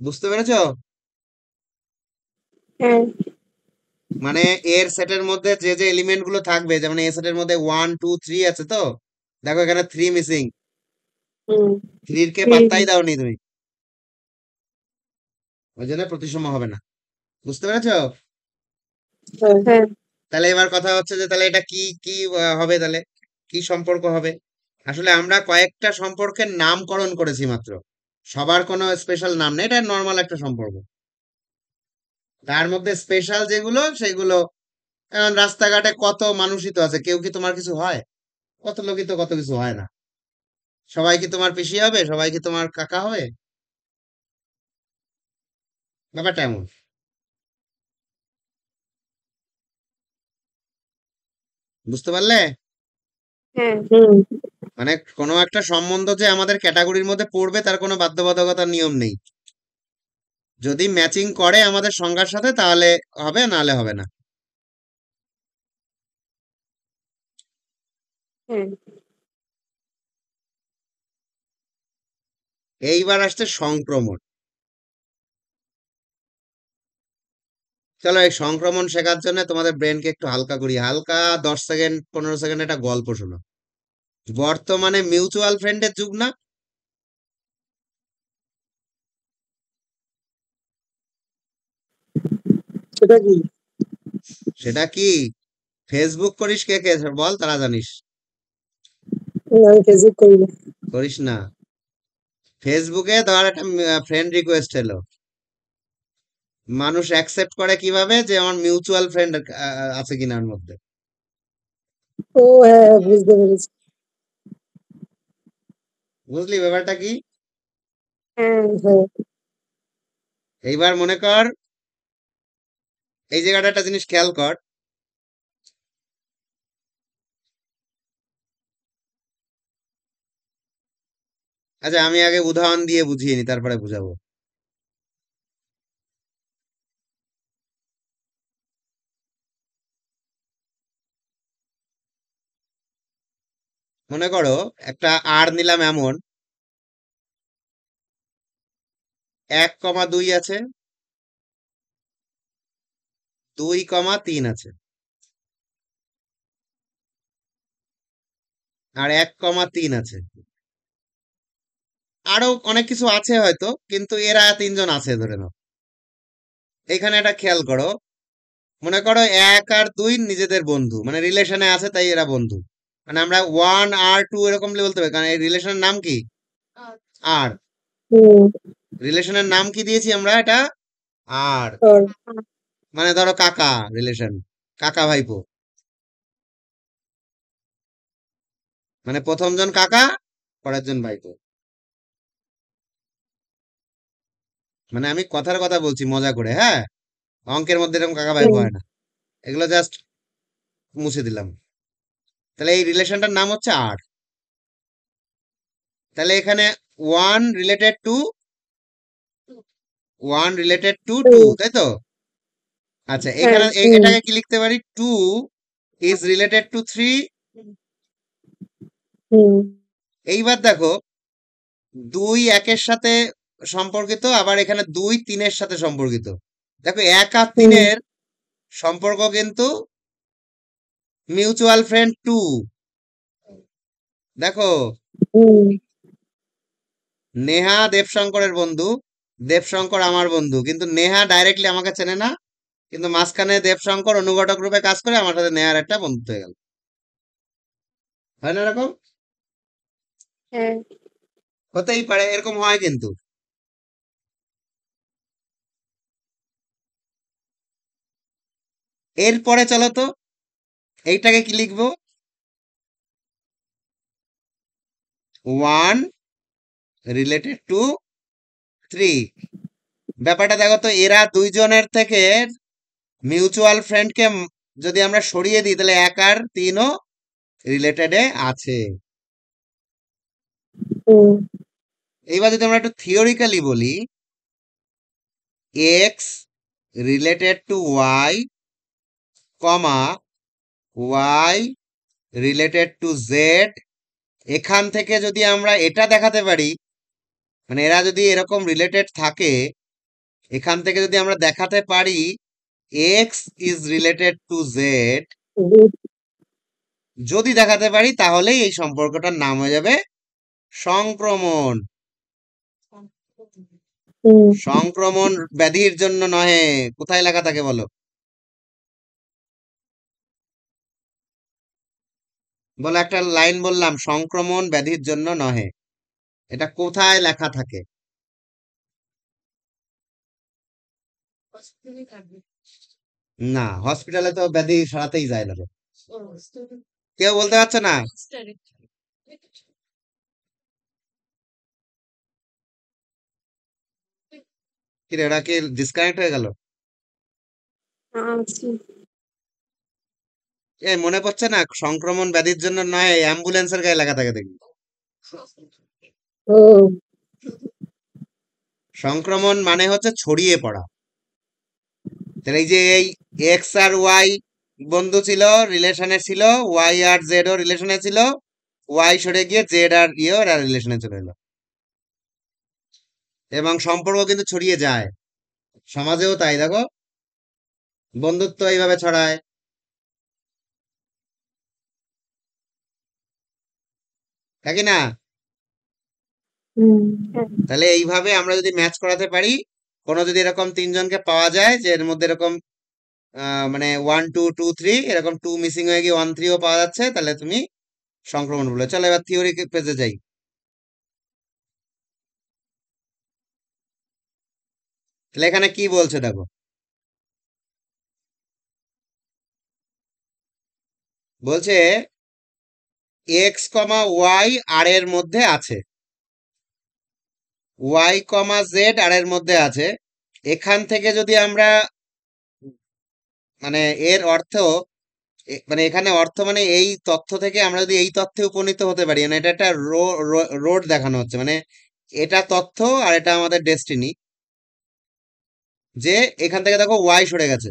বুঝতে পেরেছো? হ্যাঁ। মানে এর সেটের মধ্যে যে যে এলিমেন্ট গুলো থাকবে, যেমন এ সেটের মধ্যে 1 2 3 আছে, তো দেখো এখানে 3 মিসিং। হুম। 3 কে হুম। পাত্তাই দাওনি তুমি, ওই জন্য প্রতিসম হবে না। বুঝতে পেরেছো? হ্যাঁ। তাহলে এবার কথা হচ্ছে যে তাহলে এটা কি কি হবে, তাহলে কি সম্পর্ক হবে? আসলে আমরা কয়েকটা সম্পর্কের নামকরণ করেছি মাত্র, সবার কোনো স্পেশাল নাম নেই, এটা নর্মাল একটা সম্পর্ক। তার মধ্যে স্পেশাল যেগুলো সেগুলো, এখন রাস্তাঘাটে কত মানুষই তো আছে, কেউ কি তোমার কিছু হয়? কত লোকই তো কত কিছু হয় না। সবাই কি তোমার পিসি হবে? সবাই কি তোমার কাকা হবে? ব্যাপারটা এমন। বুঝতে পারলে? হ্যাঁ। হুম। মানে কোনো একটা সম্বন্ধ যে আমাদের ক্যাটাগরির মধ্যে পড়বে তার কোনো বাধ্যবাধকতার নিয়ম নেই। যদি ম্যাচিং করে আমাদের সংজ্ঞার সাথে তাহলে হবে, নাহলে হবে না। হ্যাঁ। এইবার আসছে সংক্রমণ। চলো এই সংক্রমণ শেখার জন্য তোমাদের ব্রেনকে একটু হালকা করি, হালকা 10 সেকেন্ড 15 সেকেন্ড একটা গল্প শোনো। বর্তমানে মিউচুয়াল ফ্রেন্ডের যুগ না? সেটা কি? সেটা কি? ফেসবুক করিস কে কে বল, তারা জানিস। আমি ফেসবুক করি না। করিস না? ফেসবুকে ধর একটা ফ্রেন্ড রিকোয়েস্ট এলো, মানুষ অ্যাকসেপ্ট করে কিভাবে যে আমার মিউচুয়াল ফ্রেন্ড আছে কিনার মধ্যে। ও হ্যাঁ, হ্যাঁ, বুঝতে পেরেছি। বুঝলি ব্যাপারটা কি? হ্যাঁ। হ্যাঁ। এইবার মনে কর, এই জায়গাটা একটা জিনিস খেয়াল কর। আচ্ছা আমি আগে উদাহরণ দিয়ে বুঝিয়ে নি, তারপরে বুঝাবো। মনে করো একটা আর নিলাম এমন, 1 2 আছে, 2 3 আছে, আর 1 3 আছে। আরো অনেক কিছু আছে হয়তো, কিন্তু এরা তিনজন আছে ধরে নাও। এখানে একটা খেয়াল করো, মনে করো 1 আর 2 নিজেদের বন্ধু, মানে রিলেশনে আছে তাই এরা বন্ধু। মানে আমরা 1 আর 2 এরকম বলতে পারি, কারণ এই রিলেশনের নাম কি? আর। হুম। রিলেশনের নাম কি দিয়েছি আমরা এটা? আর। আর। মানে ধরো কাকা রিলেশন, কাকা ভাইপো, মানে প্রথম জন কাকা, পরের জন ভাইপো। মানে আমি কথার কথা বলছি মজা করে, হ্যাঁ। অঙ্কের মধ্যে এরকম কাকা ভাইপো হুম। হয় না। এগুলো জাস্ট মুছে দিলাম। তাহলে এই রিলেশনটার নাম হচ্ছে আর। তাহলে এখানে ওয়ান রিলেটেড টু, টু, হুম। তাই তো? আচ্ছা হ্যাঁ। এখানে হুম। এটাকে কি লিখতে পারি? Two is related to three. হুম। এইবার দেখো, 2 1 এর সাথে সম্পর্কিত, আবার এখানে 2 3 এর সাথে সম্পর্কিত। দেখো 1 আর 3 এর সম্পর্ক কিন্তু মিউচুয়াল ফ্রেন্ড 2। দেখো, হুম। নেহা দেবশঙ্করের বন্ধু, দেবশঙ্কর আমার বন্ধু, কিন্তু নেহা ডাইরেক্টলি আমাকে চেনে না, কিন্তু মাঝখানে দেবশঙ্কর অনুঘটক রূপে কাজ করে আমার সাথে নেয়ার একটা বন্ধুত্ব হয়ে গেল। হয় না এরকম? হ্যাঁ। হতেই পারে, এরকম হয় কিন্তু। এরপরে চলো তো, এইটাকে কি লিখবো? 1 রিলেটেড টু 3। ব্যাপারটা দেখো তো, এরা দুইজনের থেকে মিউচুয়াল ফ্রেন্ডকে যদি আমরা সরিয়ে দিই, তাহলে 1 আর 3ও রিলেটেডে আছে। হুম। এইবার যদি আমরা একটু থিওরিক্যালি বলি, x related to y, comma y related to z, এখান থেকে যদি আমরা এটা দেখাতে পারি, মানে এরা যদি এরকম রিলেটেড থাকে, এখান থেকে যদি আমরা দেখাতে পারি x is related to Z, good. যদি দেখাতে পারি তাহলেই এই সম্পর্কটার নাম হয়ে যাবে সংক্রমণ। হুম। সংক্রমণ ব্যাধির জন্য নহে। কোথায় লেখা থাকে বলো? বলো, একটা লাইন বললাম, সংক্রমণ ব্যাধির জন্য নহে, এটা কোথায় লেখা থাকে? না, হসপিটালে তো ব্যাধি সারাতেই যায় না তো। কেউ বলতে পারছো না? কি রে, ওরা কি ডিসকানেক্ট হয়ে গেল? আচ্ছা। মনে পড়ছে না, সংক্রমণ ব্যাধির জন্য নয়, অ্যাম্বুলেন্সের গায়ে লেখা থাকে দেখবি। ও। সংক্রমণ মানে হচ্ছে ছড়িয়ে পড়া। তাহলে এই যে এই এক্স আর ওয়াই বন্ধু ছিল, রিলেশনে ছিল, ওয়াই আর জেড ও রিলেশনে ছিল, ওয়াই সরে গিয়ে জেড আর ওরা রিলেশনে চলে এলো, এবং সম্পর্ক কিন্তু ছড়িয়ে যায়। সমাজেও তাই দেখো, বন্ধুত্ব এইভাবে ছড়ায়, তাই কি না? হুম। তাহলে এইভাবে আমরা যদি ম্যাচ করাতে পারি, কোনো যদি এরকম তিনজনকে পাওয়া যায় যে এর মধ্যে এরকম মানে 1 2 2 3 এরকম 2 মিসিং হয়ে গিয়ে 1 3ও পাওয়া যাচ্ছে, তাহলে তুমি সংক্রমণ বলে। চলো এবার থিওরি পেজে যাই। তাহলে এখানে কি বলছে দেখো, বলছে এক্স কমা ওয়াই আর এর মধ্যে আছে, ওয়াই কমা জেড আর এর মধ্যে আছে। এখান থেকে যদি আমরা, মানে এর অর্থ, মানে এখানে অর্থ মানে এই তথ্য থেকে আমরা যদি এই তথ্যে উপনীত হতে পারি, মানে এটা একটা রোড দেখানো হচ্ছে, মানে এটা তথ্য আর এটা আমাদের ডেস্টিনি, যে এখান থেকে দেখো ওয়াই সরে গেছে,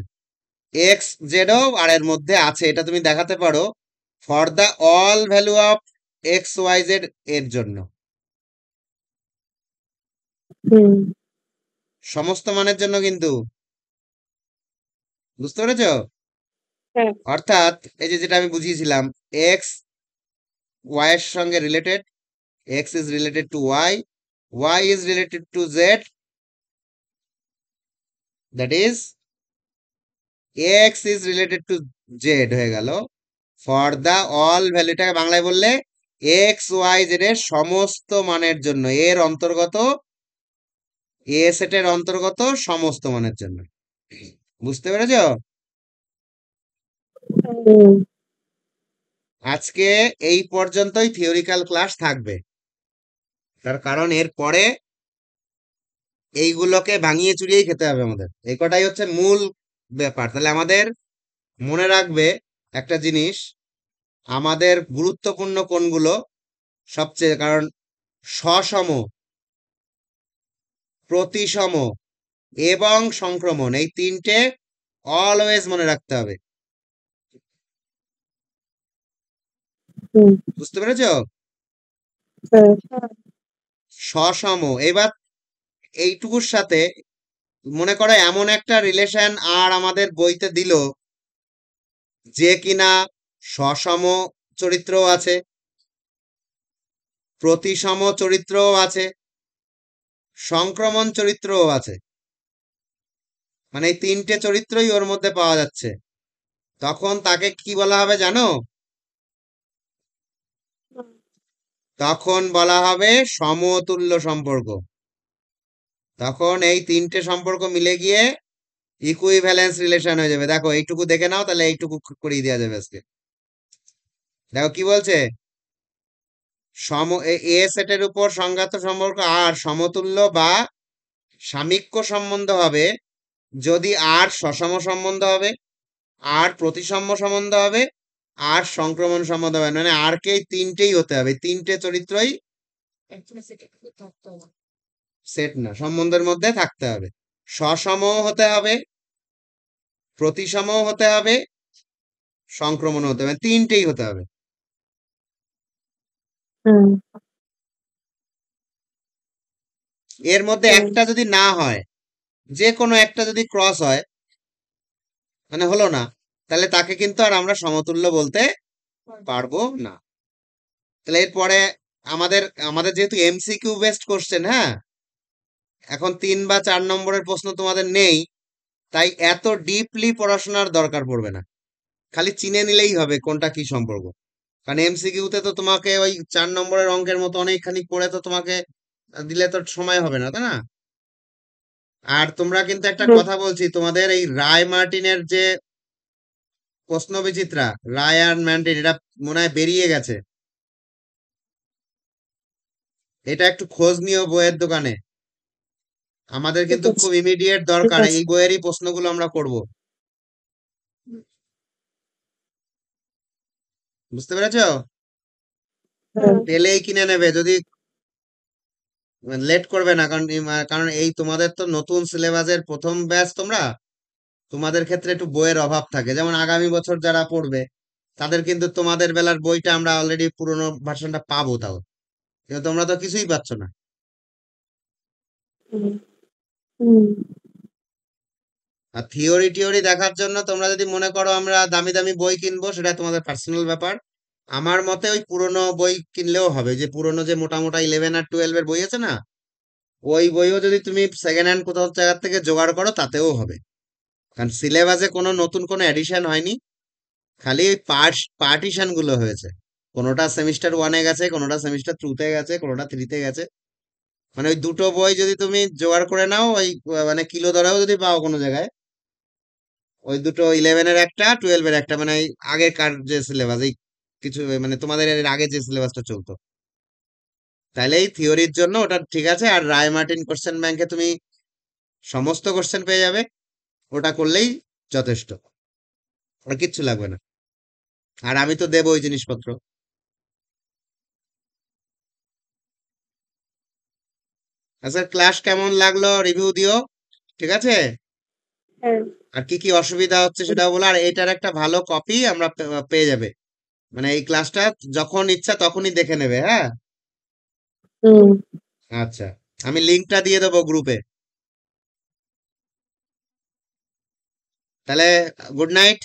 এক্স জেডও আর এর মধ্যে আছে, এটা তুমি দেখাতে পারো for the all value of x y z এর জন্য, হুম। সমস্ত মানের জন্য কিন্তু। বুঝতে পেরেছো? হ্যাঁ। অর্থাৎ এই যে যেটা আমি বুঝিয়েছিলাম, এক্স ওয়াই এর সঙ্গে related, x is related to y, y is related to z, that is x is related to z হয়ে গেল ফর দ্য অল ভ্যালুটাকে বাংলায় বললে এক্স ওয়াই জেড এর সমস্ত মানের জন্য, এর অন্তর্গত, এ সেটের অন্তর্গত সমস্ত মানের জন্য। বুঝতে পেরেছো? হুম। আজকে এই পর্যন্তই থিওরিক্যাল ক্লাস থাকবে, তার কারণ এর পরে এইগুলোকে ভাঙিয়ে চুরিয়েই খেতে হবে আমাদের, এই কটাই হচ্ছে মূল ব্যাপার। তাহলে আমাদের মনে রাখবে একটা জিনিস, আমাদের গুরুত্বপূর্ণ কোনগুলো সবচেয়ে, কারণ সসম, প্রতিসম এবং সংক্রমণ, এই তিনটে অলওয়েজ মনে রাখতে হবে। হুম। বুঝতে পেরেছো? হ্যাঁ। সসম। এবার এইটুকুর সাথে মনে করো এমন একটা রিলেশন আর আমাদের বইতে দিল যে কিনা সসম চরিত্রও আছে, প্রতিসম চরিত্রও আছে, সংক্রমণ চরিত্রও আছে। মানে এই তিনটে চরিত্রই ওর মধ্যে পাওয়া যাচ্ছে, তখন তাকে কি বলা হবে জানো? তখন বলা হবে সমতুল্য সম্পর্ক। তখন এই তিনটে সম্পর্ক মিলে গিয়ে ইকুইভ্যালেন্স রিলেশন হয়ে যাবে। দেখো এইটুকু দেখে নাও, তাহলে এইটুকু করিয়ে দেওয়া যাবে আজকে। দেখো কি বলছে, এ সেটের উপর সংঘাত সম্পর্ক আর সমতুল্য বা সামীক্য সম্বন্ধ হবে যদি আর সসম সম্বন্ধ হবে, আর প্রতিসম সম্বন্ধ হবে, আর সংক্রমণ সম্বন্ধ হবে। মানে আর কে তিনটেই হতে হবে, তিনটে চরিত্রই সেট না, সম্বন্ধের মধ্যে থাকতে হবে। সসম হতে হবে, প্রতিসম হতে হবে, সংক্রমণ হতে হবে, তিনটেই হতে হবে। হুম এর মধ্যে হুম একটা যদি না হয়, যে কোনো একটা যদি ক্রস হয়, মানে হলো না, তাহলে তাকে কিন্তু আর আমরা সমতুল্য বলতে পারবো না। তাহলে এরপরে আমাদের আমাদের যেহেতু এমসিকিউ বেসড কোশ্চেন, হ্যাঁ, এখন 3 বা 4 নম্বরের প্রশ্ন তোমাদের নেই, তাই এত ডিপলি পড়াশোনার দরকার পড়বে না, খালি চিনে নিলেই হবে কোনটা কি সম্পর্ক। কারণ এমসিকিউতে তো তোমাকে ওই 4 নম্বরের অঙ্কের মতো অনেকখানি পড়ে তো তোমাকে দিলে তো সময় হবে না, তাই না? আর তোমরা কিন্তু একটা হুম, কথা বলছি, তোমাদের এই রায় মার্টিনের যে প্রশ্ন বিচিত্রা, রায় আর মার্টিন, এটা মনে হয় বেরিয়ে গেছে। এটা একটু খোঁজ নিও বইয়ের দোকানে, আমাদের ঠিক কিন্তু আছে খুব ইমিডিয়েট ঠিক দরকার, আছে। এই বইয়েরই প্রশ্নগুলো আমরা করব। বুঝতে পেরেছো? হ্যাঁ পেলেই কিনে নেবে, যদি লেট করবে না, কারণ কারণ এই তোমাদের তো নতুন সিলেবাসের প্রথম ব্যাচ তোমরা, তোমাদের ক্ষেত্রে একটু বইয়ের অভাব থাকে। যেমন আগামী বছর যারা পড়বে, তাদের কিন্তু তোমাদের বেলার বইটা আমরা অলরেডি পুরোনো ভার্সনটা পাবো, তাও কিন্তু তোমরা তো কিছুই পাচ্ছ না। হুম হুম আর থিওরি টিওরি দেখার জন্য তোমরা যদি মনে করো আমরা দামি দামি বই কিনবো, সেটা তোমাদের পার্সোনাল ব্যাপার। আমার মতে ওই পুরোনো বই কিনলেও হবে, যে পুরোনো যে মোটা মোটা 11 আর 12 এর বই আছে না, ওই বইও যদি তুমি সেকেন্ড হ্যান্ড কোথাও জায়গা থেকে জোগাড় করো তাতেও হবে। কারণ সিলেবাসে কোনো নতুন কোনো এডিশন হয়নি, খালি ওই পার্টিশন গুলো হয়েছে। কোনোটা সেমিস্টার 1-এ গেছে, কোনোটা সেমিস্টার 2-তে গেছে, কোনোটা 3-তে গেছে। মানে ওই দুটো বই যদি তুমি জোগাড় করে নাও, ওই মানে কিলো দরেও যদি পাও কোনো জায়গায়, ওই দুটো 11-এর একটা, 12-এর একটা, মানে এই আগেকার যে সিলেবাস, এই কিছু মানে তোমাদের এর আগে যে সিলেবাসটা চলতো, তাহলে এই থিওরির জন্য ওটা ঠিক আছে। আর রায় মার্টিন কোশ্চেন ব্যাংকে তুমি সমস্ত কোশ্চেন পেয়ে যাবে, ওটা করলেই যথেষ্ট, আর কিচ্ছু লাগবে না। আর আমি তো দেবো ওই জিনিসপত্র। আচ্ছা, ক্লাস কেমন লাগলো রিভিউ দিও, ঠিক আছে? হ্যাঁ আর কি কি অসুবিধা হচ্ছে সেটাও বলো, আর এটার একটা ভালো কপি আমরা পেয়ে যাবে। মানে এই ক্লাসটা যখন ইচ্ছা তখনই দেখে নেবে, হ্যাঁ। হুম আচ্ছা, আমি লিঙ্কটা দিয়ে দেবো গ্রুপে। তাহলে গুড নাইট।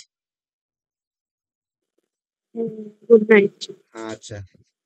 Good night. আচ্ছা।